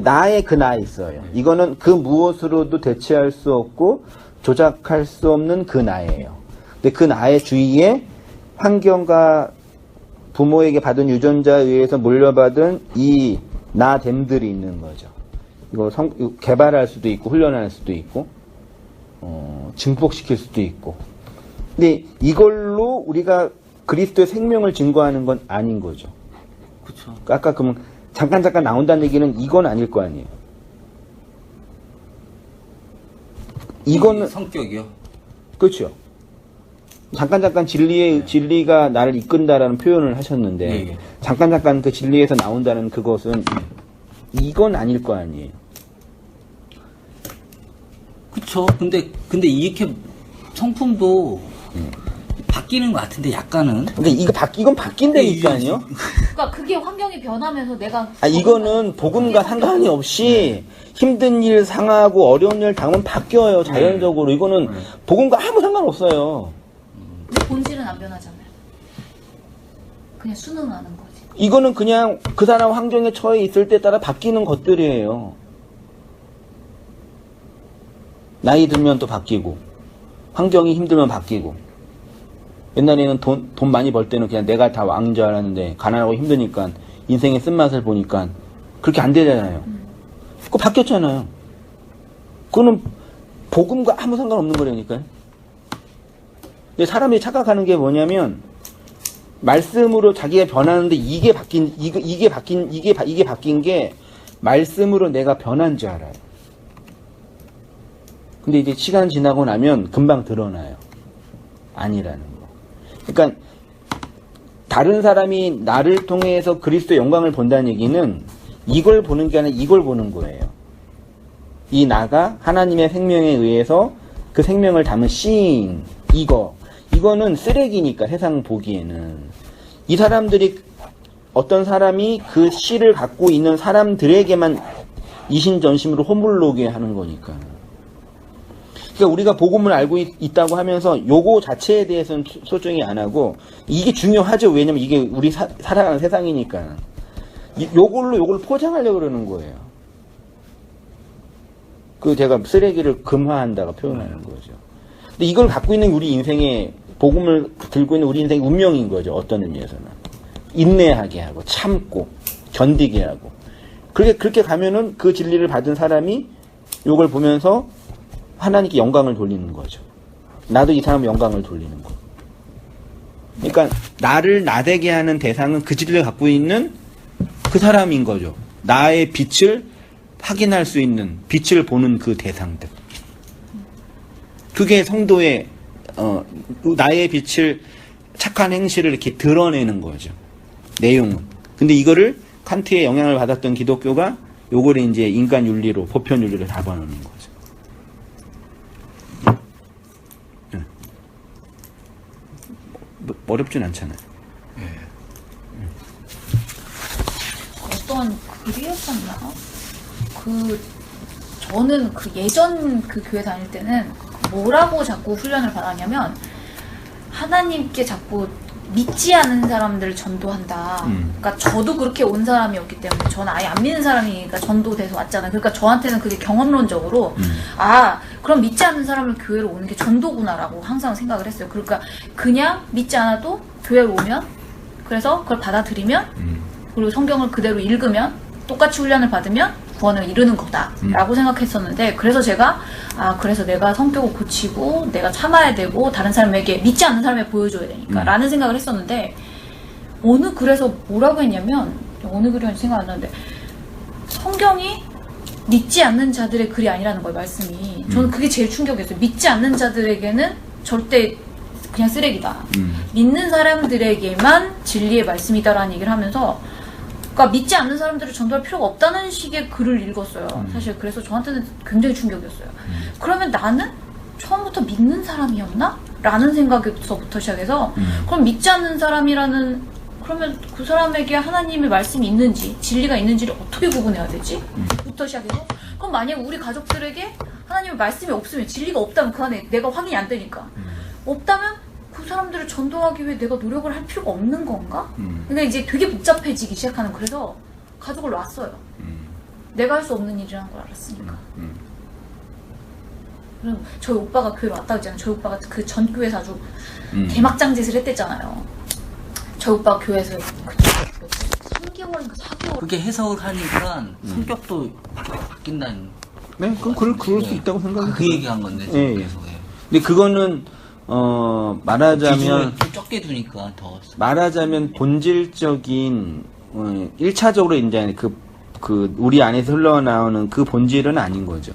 나의 그 나에 있어요. 이거는 그 무엇으로도 대체할 수 없고 조작할 수 없는 그 나예요. 근데 그 나의 주위에 환경과 부모에게 받은 유전자에 의해서 물려받은 이 나됨들이 있는 거죠. 이거 개발할 수도 있고 훈련할 수도 있고 증폭시킬 수도 있고. 근데 이걸로 우리가 그리스도의 생명을 증거하는 건 아닌 거죠. 그렇죠. 아까 그러면 잠깐 나온다는 얘기는 이건 아닐 거 아니에요. 이거는 성격이요. 그렇죠. 잠깐 진리가 나를 이끈다라는 표현을 하셨는데 예. 잠깐 그 진리에서 나온다는 그것은 이건 아닐 거 아니에요. 그쵸. 근데 이렇게 성품도 바뀌는 것 같은데 약간은. 근데 이건 바뀐다니까요. 그러니까 그게 환경이 변하면서 내가 이거는 복음과 상관이 없이 힘든 일 상하고 어려운 일 당하면 바뀌어요. 자연적으로. 이거는 복음과 아무 상관없어요. 근데 본질은 안 변하잖아요. 그냥 순응하는 거지. 이거는 그냥 그 사람 환경에 처해 있을 때 따라 바뀌는 것들이에요. 나이 들면 또 바뀌고, 환경이 힘들면 바뀌고. 옛날에는 돈 많이 벌 때는 그냥 내가 다 왕인 줄 알았는데, 가난하고 힘드니까, 인생의 쓴맛을 보니까, 그렇게 안 되잖아요. 그거 바뀌었잖아요. 그거는 복음과 아무 상관없는 거라니까요. 근데 사람이 착각하는 게 뭐냐면, 말씀으로 자기가 변하는데 이게 바뀐 게 말씀으로 내가 변한 줄 알아요. 근데 이제 시간 지나고 나면 금방 드러나요. 아니라는 거. 그러니까 다른 사람이 나를 통해서 그리스도의 영광을 본다는 얘기는 이걸 보는 게 아니라 이걸 보는 거예요. 이 나가 하나님의 생명에 의해서 그 생명을 담은 씬, 이거는 쓰레기니까 세상 보기에는. 이 사람들이 어떤 사람이 그 씨를 갖고 있는 사람들에게만 이신전심으로 허물로게 하는 거니까. 그러니까 우리가 복음을 알고 있다고 하면서 요거 자체에 대해서는 소중히 안 하고 이게 중요하죠. 왜냐면 이게 우리 살아가는 세상이니까. 요걸로 포장하려고 그러는 거예요. 그 제가 쓰레기를 금화한다가 표현하는 거죠. 근데 이걸 갖고 있는 우리 인생의 복음을 들고 있는 우리 인생의 운명인 거죠. 어떤 의미에서는. 인내하게 하고 참고 견디게 하고. 그렇게 가면은 그 진리를 받은 사람이 요걸 보면서 하나님께 영광을 돌리는 거죠. 나도 이 사람의 영광을 돌리는 거. 그러니까 나를 나되게 하는 대상은 그 진리를 갖고 있는 그 사람인 거죠. 나의 빛을 확인할 수 있는, 빛을 보는 그 대상들. 그게 성도의 나의 빛을, 착한 행실을 이렇게 드러내는 거죠. 내용은. 근데 이거를 칸트의 영향을 받았던 기독교가 요거를 이제 인간 윤리로, 보편 윤리로 잡아놓는 거죠. 어렵진 않잖아요. 어떤 글이었었나? 저는 예전 그 교회 다닐 때는 뭐라고 자꾸 훈련을 받았냐면, 하나님께 자꾸 믿지 않은 사람들을 전도한다. 그러니까 저도 그렇게 온 사람이었기 때문에 저는 아예 안 믿는 사람이니까 전도돼서 왔잖아요. 그러니까 저한테는 그게 경험론적으로 아 그럼 믿지 않는 사람을 교회로 오는 게 전도구나라고 항상 생각을 했어요. 그러니까 그냥 믿지 않아도 교회로 오면 그래서 그걸 받아들이면 그리고 성경을 그대로 읽으면 똑같이 훈련을 받으면 구원을 이루는 거다라고 생각했었는데 그래서 제가 그래서 내가 성격을 고치고 내가 참아야 되고 다른 사람에게 믿지 않는 사람에게 보여줘야 되니까 라는 생각을 했었는데 그래서 뭐라고 했냐면 어느 글이었는지 생각 안 나는데 성경이 믿지 않는 자들의 글이 아니라는 거예요. 말씀이 저는 그게 제일 충격이었어요. 믿지 않는 자들에게는 절대 그냥 쓰레기다. 믿는 사람들에게만 진리의 말씀이다라는 얘기를 하면서 그러니까 믿지 않는 사람들을 전도할 필요가 없다는 식의 글을 읽었어요. 사실 그래서 저한테는 굉장히 충격이었어요. 그러면 나는 처음부터 믿는 사람이었나? 라는 생각에서부터 시작해서 그럼 믿지 않는 사람이라는 그러면 그 사람에게 하나님의 말씀이 있는지 진리가 있는지를 어떻게 구분해야 되지? 부터 시작해서 그럼 만약 우리 가족들에게 하나님의 말씀이 없으면 진리가 없다면 그 안에 내가 확인이 안 되니까 없다면 그 사람들을 전도하기 위해 내가 노력을 할 필요가 없는 건가? 그러니까 이제 되게 복잡해지기 시작하는 그래서 가족을 놨어요. 내가 할 수 없는 일이라는 걸 알았으니까. 그럼 저희 오빠가 교회로 왔다고 했잖아요. 저희 오빠가 그 전 교회에서 아주 개막장 짓을 했댔잖아요. 저희 오빠가 교회에서 3개월인가 4개월 그게 해석을 하니까 성격도 바뀐다는. 네, 그럼 그럴 수 있다고 생각해요. 그 얘기한 건데 지금 예, 예. 계속. 예. 근데 그거는 말하자면 기준을 좀 적게 두니까 더. 말하자면 본질적인 1차적으로 이제 그 우리 안에서 흘러나오는 그 본질은 아닌 거죠.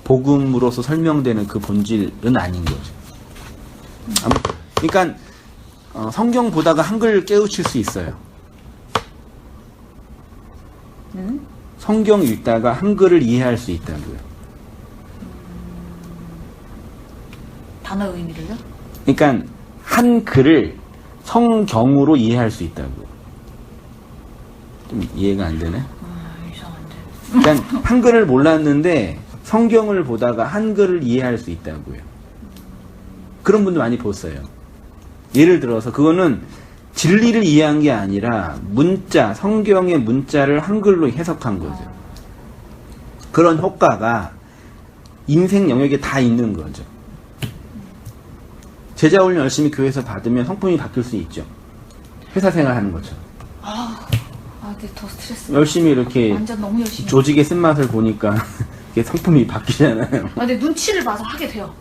복음으로서 설명되는 그 본질은 아닌 거죠. 그러니까 성경 보다가 한글 깨우칠 수 있어요. 성경 읽다가 한글을 이해할 수 있다고요. 단어 의미를요? 그러니까 한 글을 성경으로 이해할 수 있다고요. 좀 이해가 안 되네. 이상한데. 그러니까 한글을 몰랐는데 성경을 보다가 한글을 이해할 수 있다고요. 그런 분들 많이 봤어요. 예를 들어서 그거는 진리를 이해한 게 아니라 문자, 성경의 문자를 한글로 해석한 거죠. 그런 효과가 인생 영역에 다 있는 거죠. 제자 훈련 열심히 교회에서 받으면 성품이 바뀔 수 있죠. 회사 생활하는 것처럼. 근데 더 스트레스. 열심히 이렇게 완전 너무 열심히. 조직의 쓴맛을 보니까 이게 성품이 바뀌잖아요. 근데 눈치를 봐서 하게 돼요.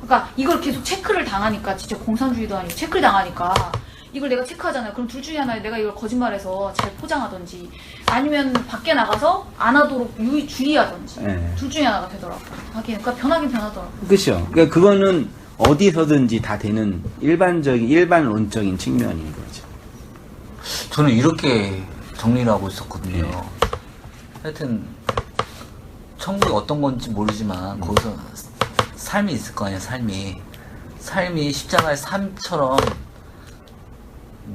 그러니까 이걸 계속 체크를 당하니까 진짜 공산주의도 아니고 체크를 당하니까 이걸 내가 체크하잖아요. 그럼 둘 중에 하나에 내가 이걸 거짓말해서 잘 포장하든지 아니면 밖에 나가서 안 하도록 주의하든지 네. 둘 중에 하나가 되더라고요. 하긴 그러니까 변하긴 변하더라고요. 그렇죠. 그러니까 그거는 어디서든지 다 되는 일반론적인 측면인 거죠. 저는 이렇게 정리를 하고 있었거든요. 하여튼 천국이 어떤 건지 모르지만 거기서 삶이 있을 거 아니에요. 삶이 십자가의 삶처럼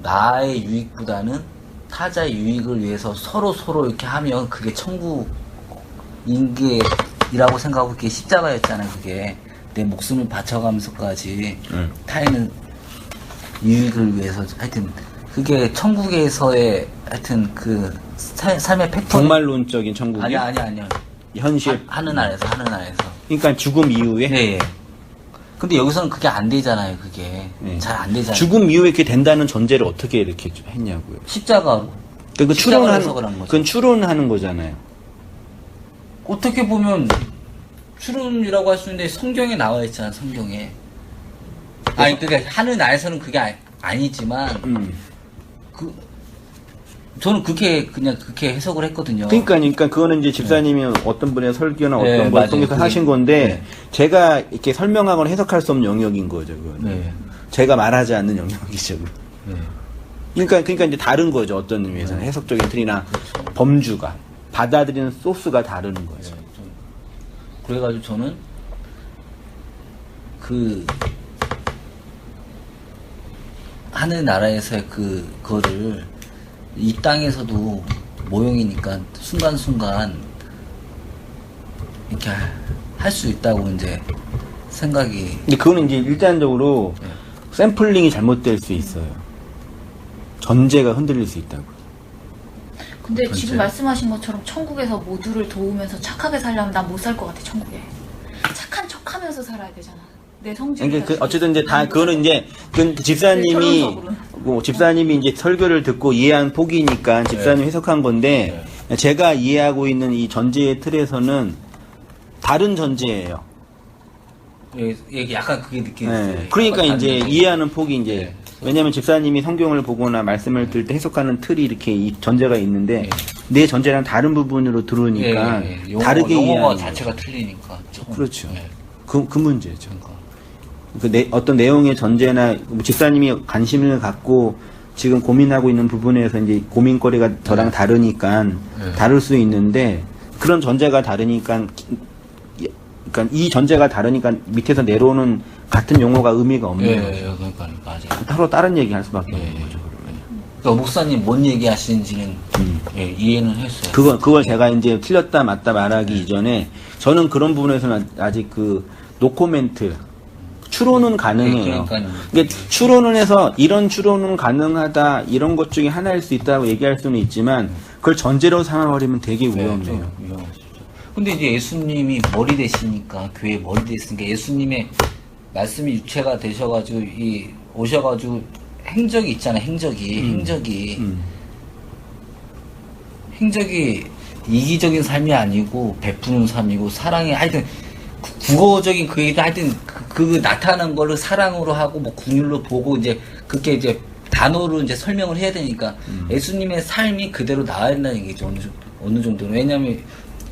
나의 유익보다는 타자의 유익을 위해서 서로 이렇게 하면 그게 천국인게이라고 생각하고 그게 십자가였잖아요. 그게 내 목숨을 바쳐가면서까지 타인은 유익을 위해서 하여튼 그게 천국에서의 하여튼 그 삶의 패턴. 종말론적인 천국이요? 아니요. 현실. 하는 안에서. 그러니까 죽음 이후에. 네. 근데 여기서는 그게 안 되잖아요. 그게 네. 잘 안 되잖아요. 죽음 이후에 그게 된다는 전제를 어떻게 이렇게 했냐고요. 십자가로. 그 십자가로 해석을 한 거죠. 그건 추론하는 거잖아요. 어떻게 보면 추론이라고 할 수 있는데 성경에 나와 있잖아. 성경에. 아니 그러니까 하는 안에서는 그게 아니지만 저는 그렇게 해석을 했거든요. 그러니까 그거는 이제 집사님이 어떤 분의 설교나 네, 어떤 걸 맞아요. 통해서 하신 건데 제가 이렇게 설명하거나 해석할 수 없는 영역인 거죠. 그거는. 네. 제가 말하지 않는 영역이죠. 네. 그러니까 이제 다른 거죠. 어떤 의미에서는 해석적인 틀이나 범주가 받아들이는 소스가 다르는 거죠. 그래가지고 저는 그 하늘 나라에서의 그거를 이 땅에서도 모형이니까 순간순간 이렇게 할 수 있다고 이제 생각이. 근데 그거는 이제 일단적으로 샘플링이 잘못될 수 있어요. 전제가 흔들릴 수 있다고. 근데 전체. 지금 말씀하신 것처럼 천국에서 모두를 도우면서 착하게 살려면 난 못 살 것 같아, 천국에. 착한 척 하면서 살아야 되잖아. 내 성질이. 그러니까 어쨌든 이제 다 그거는 이제 그 집사님이 결론적으로는. 집사님이 이제 설교를 듣고 이해한 폭이니까 집사님 해석한 건데 제가 이해하고 있는 이 전제의 틀에서는 다른 전제예요. 예, 약간 그게 느껴졌어요. 네. 그러니까 약간 이제 다른 이해하는 폭이 이제 네. 왜냐하면 집사님이 성경을 보거나 말씀을 들을 때 해석하는 틀이 이렇게 이 전제가 있는데 네. 내 전제랑 다른 부분으로 들어오니까 다르게 용어가 이해하는 자체가 거죠. 틀리니까 조금. 그렇죠. 예. 그 문제죠. 그러니까. 어떤 내용의 전제나 집사님이 관심을 갖고 지금 고민하고 있는 부분에서 이제 고민거리가 저랑 다르니까 네. 다를 수 있는데 그런 전제가 다르니까 그러니까 이 전제가 다르니까 밑에서 내려오는 같은 용어가 의미가 없는 예, 거죠. 그러니까 맞아요. 서로 다른 얘기 할 수밖에 예. 없는 거죠. 그러면. 그러니까 목사님 뭔 얘기 하시는지는 예, 이해는 했어요. 그걸 제가 이제 틀렸다 맞다 말하기 이전에 저는 그런 부분에서는 아직 그 노코멘트 추론은 가능해요. 그러니까요. 그러니까 추론을 해서 이런 추론은 가능하다 이런 것 중에 하나일 수 있다고 얘기할 수는 있지만 그걸 전제로 삼아버리면 되게 위험해요. 좀 위험하시죠. 근데 이제 예수님이 머리 되시니까 교회 머리 되시니까 예수님의 말씀이 유체가 되셔가지고 오셔가지고 행적이 있잖아요. 행적이 이기적인 삶이 아니고 베푸는 삶이고 사랑이 하여튼 국어적인 그게 하여튼 그 나타나는 거를 사랑으로 하고 뭐 긍휼로 보고 이제 그게 이제 단어로 이제 설명을 해야 되니까 예수님의 삶이 그대로 나와야 된다는 얘기죠. 어느 정도는. 왜냐면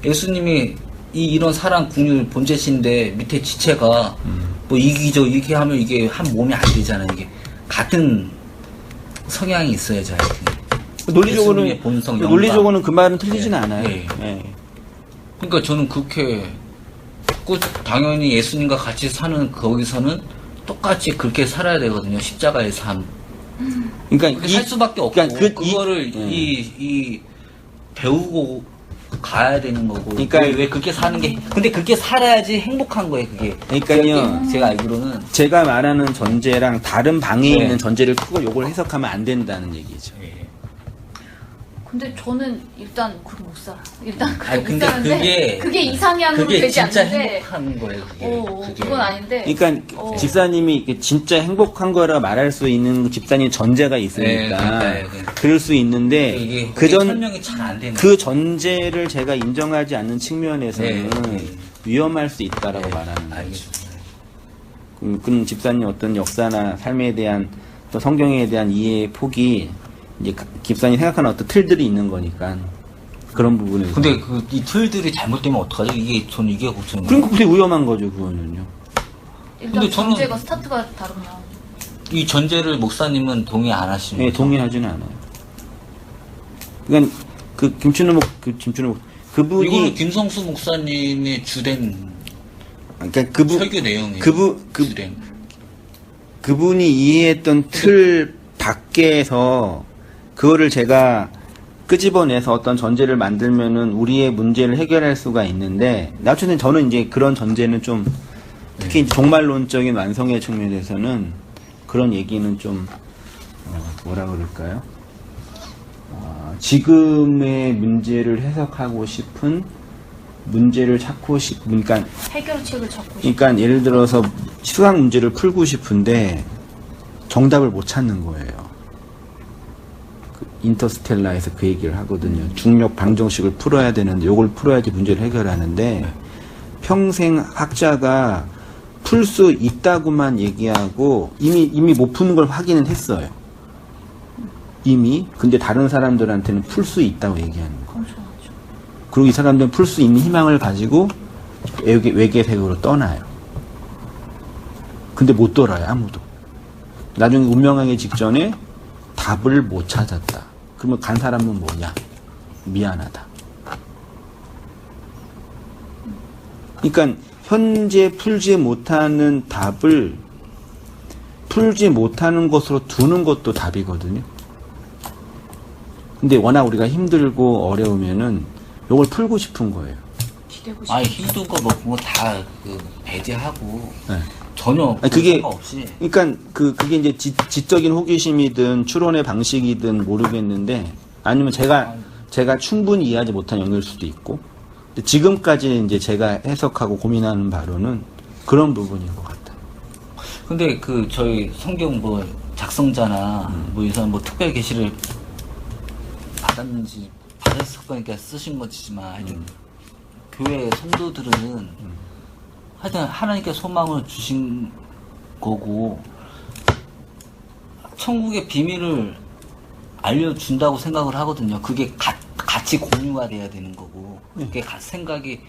예수님이 이런 사랑 긍휼 본체신데 밑에 지체가 뭐 이기적 이렇게 하면 이게 한 몸이 안 되잖아요. 이게 같은 성향이 있어야죠. 하여튼. 예수님의 본성, 영광. 논리적으로는 그 말은 틀리진 예, 않아요. 예. 예. 그러니까 저는 그렇게 당연히 예수님과 같이 사는 거기서는 똑같이 그렇게 살아야 되거든요. 십자가의 삶. 그러니까 그렇게 살 수밖에 없고 그러니까 그거를 이 배우고 가야 되는 거고. 그러니까 왜 그렇게 사는 게 근데 그렇게 살아야지 행복한 거예요. 그게. 그러니까요. 제가 알기로는 제가 말하는 전제랑 다른 방에 네. 있는 전제를 그걸 요걸 해석하면 안 된다는 얘기죠. 근데 저는 일단 그렇게 못 살아. 일단 그렇게 아니, 못 근데 사는데 그게 이상향으로 그게 되지 진짜 않는데 행복한 거예요. 그게. 그건 아닌데 그러니까 집사님이 이렇게 진짜 행복한 거라 말할 수 있는 집사님 전제가 네, 있으니까 그러니까요. 그럴 수 있는데 이게 그 설명이 잘 안 되는 그 전제를 제가 인정하지 않는 측면에서는 네. 위험할 수 있다라고 말하는 거죠. 알겠습니다. 그럼 집사님 어떤 역사나 삶에 대한 또 성경에 대한 이해의 폭이 이제 집사님 생각하는 어떤 틀들이 있는 거니까 그런 부분에서. 근데 이 틀들이 잘못되면 어떡하죠? 저는 이게 걱정이에요. 그러니까 그게 위험한 거죠, 그거는요. 일단 근데 저는- 전제가 스타트가 다르면 이 전제를 목사님은 동의 안 하시는 예, 거죠? 동의하지는 않아요. 그러니까 김춘호 이거는 그분이 김성수 목사님의 주된 그러니까 설교 내용이에요. 주된. 그분이 이해했던 틀 밖에서 그거를 제가 끄집어내서 어떤 전제를 만들면은 우리의 문제를 해결할 수가 있는데, 어쨌든 저는 이제 그런 전제는 좀, 특히 이제 종말론적인 완성의 측면에서는 그런 얘기는 좀, 뭐라 그럴까요? 지금의 문제를 해석하고 싶은, 문제를 찾고 그러니까 해결책을 찾고 싶어. 그러니까 예를 들어서 수학 문제를 풀고 싶은데 정답을 못 찾는 거예요. 인터스텔라에서 그 얘기를 하거든요. 중력 방정식을 풀어야 되는데 요걸 풀어야지 문제를 해결하는데 평생 학자가 풀 수 있다고만 얘기하고 이미 못 푸는 걸 확인은 했어요. 이미. 근데 다른 사람들한테는 풀 수 있다고 얘기하는 거예요. 엄청나죠. 그리고 이 사람들은 풀 수 있는 희망을 가지고 외계 세계로 떠나요. 근데 못 돌아요, 아무도. 나중에 운명하기 직전에 답을 못 찾았다. 그러면 간 사람은 뭐냐? 미안하다. 그러니까 현재 풀지 못하는 답을 풀지 못하는 것으로 두는 것도 답이거든요. 근데 워낙 우리가 힘들고 어려우면은 이걸 풀고 싶은 거예요. 기대고 싶어. 아니 힘든 거 뭐 다 배제하고 네. 전혀 아니, 그게- 생각 없이. 그러니까 그게 이제 지적인 호기심이든 추론의 방식이든 모르겠는데 아니면 제가 충분히 이해하지 못한 영역일 수도 있고 근데 지금까지 이제 제가 해석하고 고민하는 바로는 그런 부분인 것 같아요. 근데 그 저희 성경 뭐 작성자나 뭐 이 사람 뭐 특별 계시를 받았을 거니까 쓰신 거지만 하여튼 교회 성도들은 하여튼 하나님께 소망을 주신 거고 천국의 비밀을 알려준다고 생각을 하거든요. 그게 같이 공유가 돼야 되는 거고 그게 생각이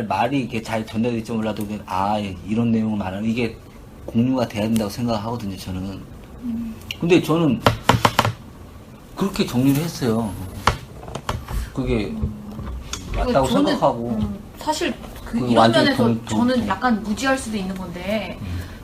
말이 이렇게 잘 전달될지 몰라도 이런 내용을 말하는 이게 공유가 돼야 된다고 생각하거든요. 저는. 근데 저는 그렇게 정리를 했어요. 그게 맞다고 저는, 생각하고. 사실 그 이런 완전히 면에서 저는 약간 무지할 수도 있는 건데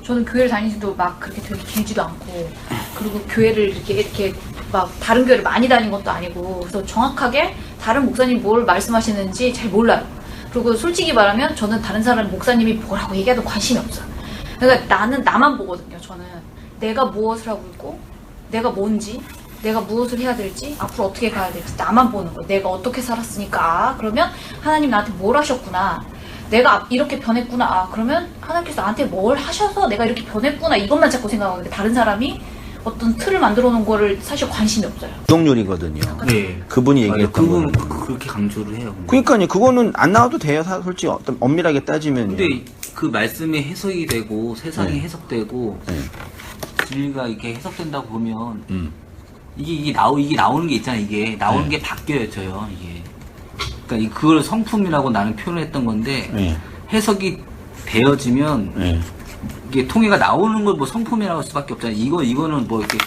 저는 교회를 다니지도 막 그렇게 되게 길지도 않고 그리고 교회를 이렇게 막 다른 교회를 많이 다닌 것도 아니고 그래서 정확하게 다른 목사님이 뭘 말씀하시는지 잘 몰라요. 그리고 솔직히 말하면 저는 다른 사람 목사님이 뭐라고 얘기해도 관심이 없어요. 그러니까 나는 나만 보거든요. 저는 내가 무엇을 하고 있고 내가 뭔지 내가 무엇을 해야 될지 앞으로 어떻게 가야 될지 나만 보는 거예요. 내가 어떻게 살았으니까 그러면 하나님 나한테 뭘 하셨구나 내가 이렇게 변했구나 그러면 하나님께서 나한테 뭘 하셔서 내가 이렇게 변했구나 이것만 자꾸 생각하는데 다른 사람이 어떤 틀을 만들어 놓은 거를 사실 관심이 없어요. 구속률이거든요. 네. 그분이 얘기했던 그분 거는. 그렇게 강조를 해요. 그러니까요. 그거는 안 나와도 돼요. 솔직히 어떤 엄밀하게 따지면. 근데 그 말씀이 해석이 되고 세상이 네. 해석되고 네. 진리가 이렇게 해석된다고 보면 이게 나오는 게 있잖아요. 이게 나오는 네. 게 바뀌어져요. 이게 그러니까 그걸 성품이라고 나는 표현했던 건데 네. 해석이 되어지면 네. 이게 통해가 나오는 걸 뭐 성품이라고 할 수밖에 없잖아요. 이거는 뭐 이렇게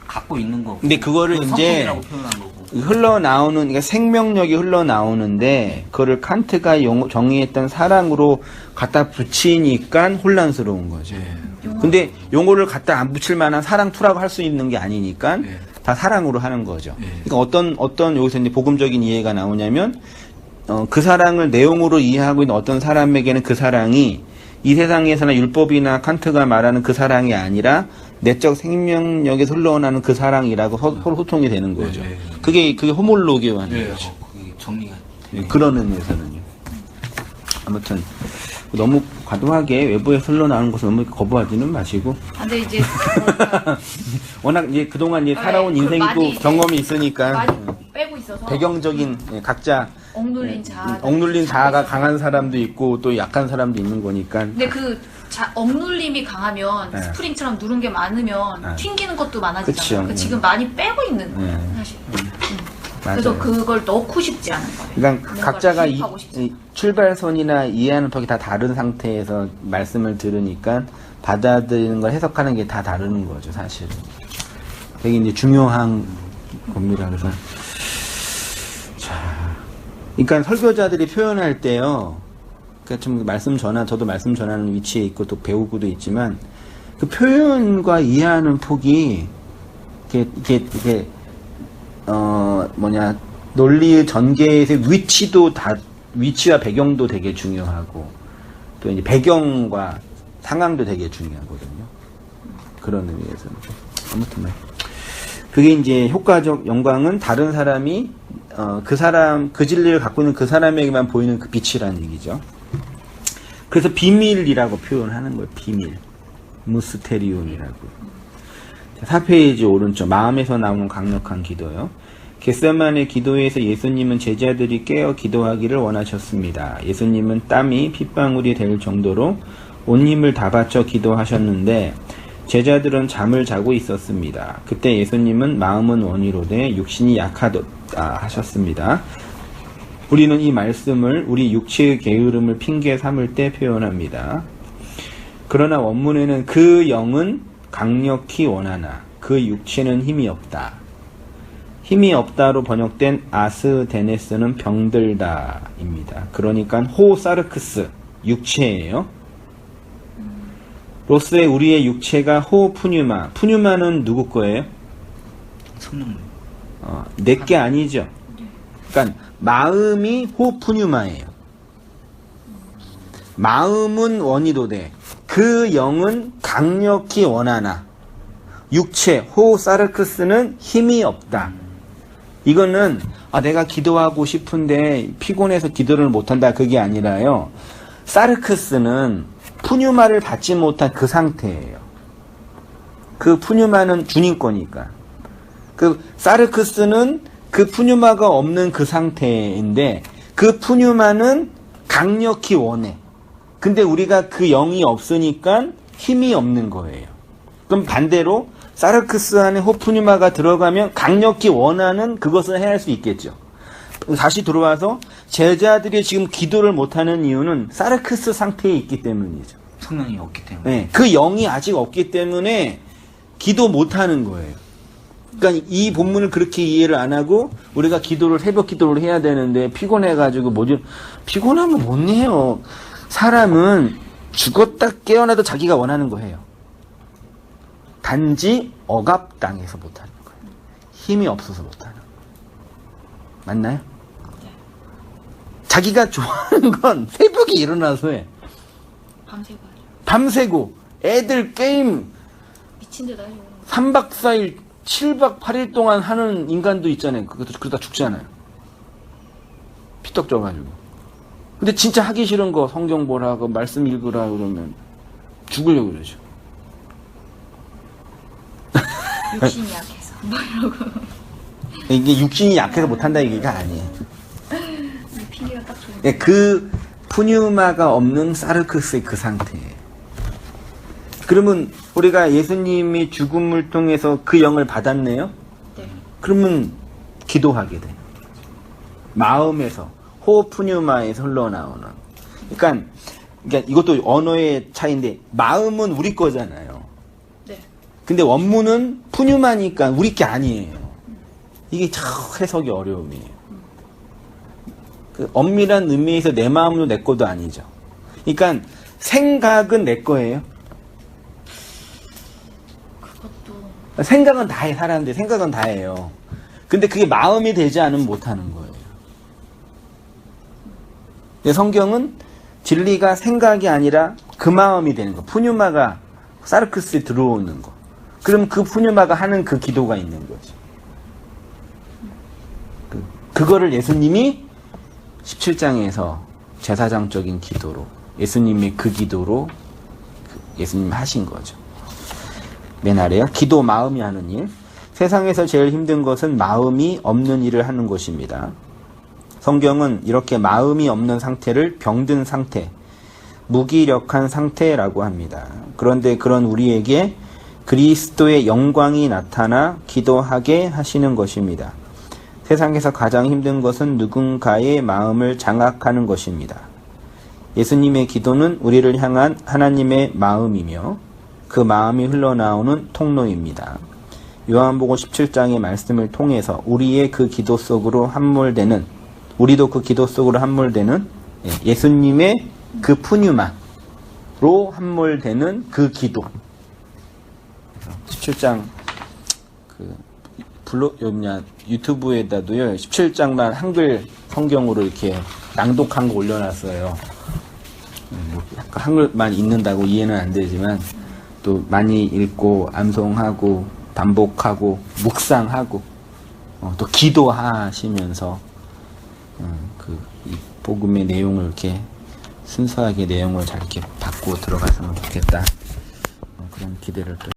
갖고 있는 거고. 근데 그거를 그건 이제 성품이라고 표현한 거고. 흘러나오는, 그러니까 생명력이 흘러나오는데, 그거를 칸트가 정의했던 사랑으로 갖다 붙이니까 혼란스러운 거죠. 근데 용어를 갖다 안 붙일 만한 사랑 투라고 할 수 있는 게 아니니까 네. 다 사랑으로 하는 거죠. 네. 그러니까 어떤 여기서 이제 복음적인 이해가 나오냐면, 그 사랑을 내용으로 이해하고 있는 어떤 사람에게는 그 사랑이 이 세상에서나 율법이나 칸트가 말하는 그 사랑이 아니라 내적 생명력에서 흘러나는 그 사랑이라고 서로 소통이 되는 거죠. 네. 그게 호몰로기화하는 네, 거죠. 그게 정리가. 예, 그런 의미에서는요. 아무튼 너무 과도하게 외부에서 흘러나오는 것을 너무 거부하지는 마시고 근데 이제 뭐랄까, 워낙 이제 그동안 이제 살아온 네, 인생이 많이 또 이제 경험이 있으니까 많이 빼고 있어서 배경적인 각자 억눌린 자아 억눌린 자아가 강한 사람도 있고 또 약한 사람도 있는 거니까 근데 억눌림이 강하면 네. 스프링처럼 누른 게 많으면 네. 튕기는 것도 그쵸. 많아지잖아요. 그러니까 지금 많이 빼고 있는 거예요, 네. 사실. 맞아요. 그래서 그걸 넣고 싶지 않은 거예요. 그러니까 뭔가를 각자가 수입하고 싶지 이 출발선이나 이해하는 폭이 다 다른 상태에서 말씀을 들으니까 받아들이는 걸 해석하는 게 다 다른 거죠, 사실은. 되게 이제 중요한 겁니다. 그래서 그러니까 설교자들이 표현할 때요. 그러니까 좀 저도 말씀 전하는 위치에 있고 또 배우고도 있지만 그 표현과 이해하는 폭이 이게 논리의 전개에서의 위치와 배경도 되게 중요하고, 또 이제 배경과 상황도 되게 중요하거든요. 그런 의미에서는. 아무튼, 그게 이제 효과적 영광은 다른 사람이, 그 진리를 갖고 있는 그 사람에게만 보이는 그 빛이라는 얘기죠. 그래서 비밀이라고 표현하는 거예요, 비밀. 무스테리움이라고. 4페이지 오른쪽, 마음에서 나오는 강력한 기도요. 겟세마네 기도에서 예수님은 제자들이 깨어 기도하기를 원하셨습니다. 예수님은 땀이 핏방울이 될 정도로 온 힘을 다 바쳐 기도하셨는데 제자들은 잠을 자고 있었습니다. 그때 예수님은 마음은 원이로되 육신이 약하다 하셨습니다. 우리는 이 말씀을 우리 육체의 게으름을 핑계 삼을 때 표현합니다. 그러나 원문에는 그 영은 강력히 원하나 그 육체는 힘이 없다. 힘이 없다로 번역된 아스데네스는 병들다입니다. 그러니까 호사르크스, 육체예요. 로스의 우리의 육체가 호푸뉴마. 푸뉴마는 누구 거예요? 성령. 내게 아니죠. 그러니까 마음이 호푸뉴마예요. 마음은 원이도돼. 그 영은 강력히 원하나 육체 호 사르크스는 힘이 없다. 이거는 내가 기도하고 싶은데 피곤해서 기도를 못한다 그게 아니라요. 사르크스는 푸뉴마를 받지 못한 그 상태예요. 그 푸뉴마는 주님 거니까. 그 사르크스는 그 푸뉴마가 없는 그 상태인데 그 푸뉴마는 강력히 원해. 근데 우리가 그 영이 없으니까 힘이 없는 거예요. 그럼 반대로 사르크스 안에 호푸뉴마가 들어가면 강력히 원하는 그것을 해야 할 수 있겠죠. 다시 들어와서 제자들이 지금 기도를 못하는 이유는 사르크스 상태에 있기 때문이죠. 성령이 없기 때문에. 네, 그 영이 아직 없기 때문에 기도 못하는 거예요. 그러니까 이 본문을 그렇게 이해를 안 하고 우리가 새벽 기도를 해야 되는데 피곤해가지고 피곤하면 못 해요. 사람은 죽었다 깨어나도 자기가 원하는 거 해요. 단지 억압당해서 못하는 거예요. 힘이 없어서 못하는 거예요. 맞나요? 자기가 좋아하는 건 새벽에 일어나서 해. 밤새고 하죠. 밤새고 애들 게임 미친 듯 하죠. 3박 4일 7박 8일 동안 하는 인간도 있잖아요. 그러다 죽잖아요. 피떡 쪄가지고. 근데 진짜 하기 싫은 거 성경 보라고 말씀 읽으라 그러면 죽으려고 그러죠. 육신이 약해서 뭐 이러고. 이게 육신이 약해서 못한다 얘기가 아니에요. 피리가 딱 좋은. 네, 그 푸뉴마가 없는 사르크스의 그 상태예요. 그러면 우리가 예수님이 죽음을 통해서 그 영을 받았네요? 네. 그러면 기도하게 돼요. 마음에서 호푸뉴마에서 흘러나오는. 그러니까 이것도 언어의 차이인데 마음은 우리 거잖아요. 네. 근데 원문은 푸뉴마니까 우리 게 아니에요. 이게 참 해석이 어려움이에요. 그 엄밀한 의미에서 내 마음도 내 것도 아니죠. 그러니까 생각은 내 거예요. 그것도 생각은 다 해, 사람들이 생각은 다 해요. 근데 그게 마음이 되지 않으면 못하는 거예요. 근데 성경은 진리가 생각이 아니라 그 마음이 되는 거. 푸뉴마가 사르크스에 들어오는 거. 그럼 그 푸뉴마가 하는 그 기도가 있는 거죠. 그거를 예수님이 17장에서 제사장적인 기도로 예수님의 그 기도로 예수님 하신 거죠. 맨 아래요. 기도 마음이 하는 일. 세상에서 제일 힘든 것은 마음이 없는 일을 하는 것입니다. 성경은 이렇게 마음이 없는 상태를 병든 상태, 무기력한 상태라고 합니다. 그런데 그런 우리에게 그리스도의 영광이 나타나 기도하게 하시는 것입니다. 세상에서 가장 힘든 것은 누군가의 마음을 장악하는 것입니다. 예수님의 기도는 우리를 향한 하나님의 마음이며 그 마음이 흘러나오는 통로입니다. 요한복음 17장의 말씀을 통해서 우리의 그 기도 속으로 함몰되는, 우리도 그 기도 속으로 함몰되는 예수님의 그 푸뉴마로 함몰되는 그 기도. 17장 유튜브에다도요 17장만 한글 성경으로 이렇게 낭독한 거 올려놨어요. 약간 한글만 읽는다고 이해는 안 되지만 또 많이 읽고 암송하고 반복하고 묵상하고 또 기도하시면서 이 복음의 내용을 이렇게 순수하게 내용을 잘 이렇게 받고 들어갔으면 좋겠다. 그런 기대를 또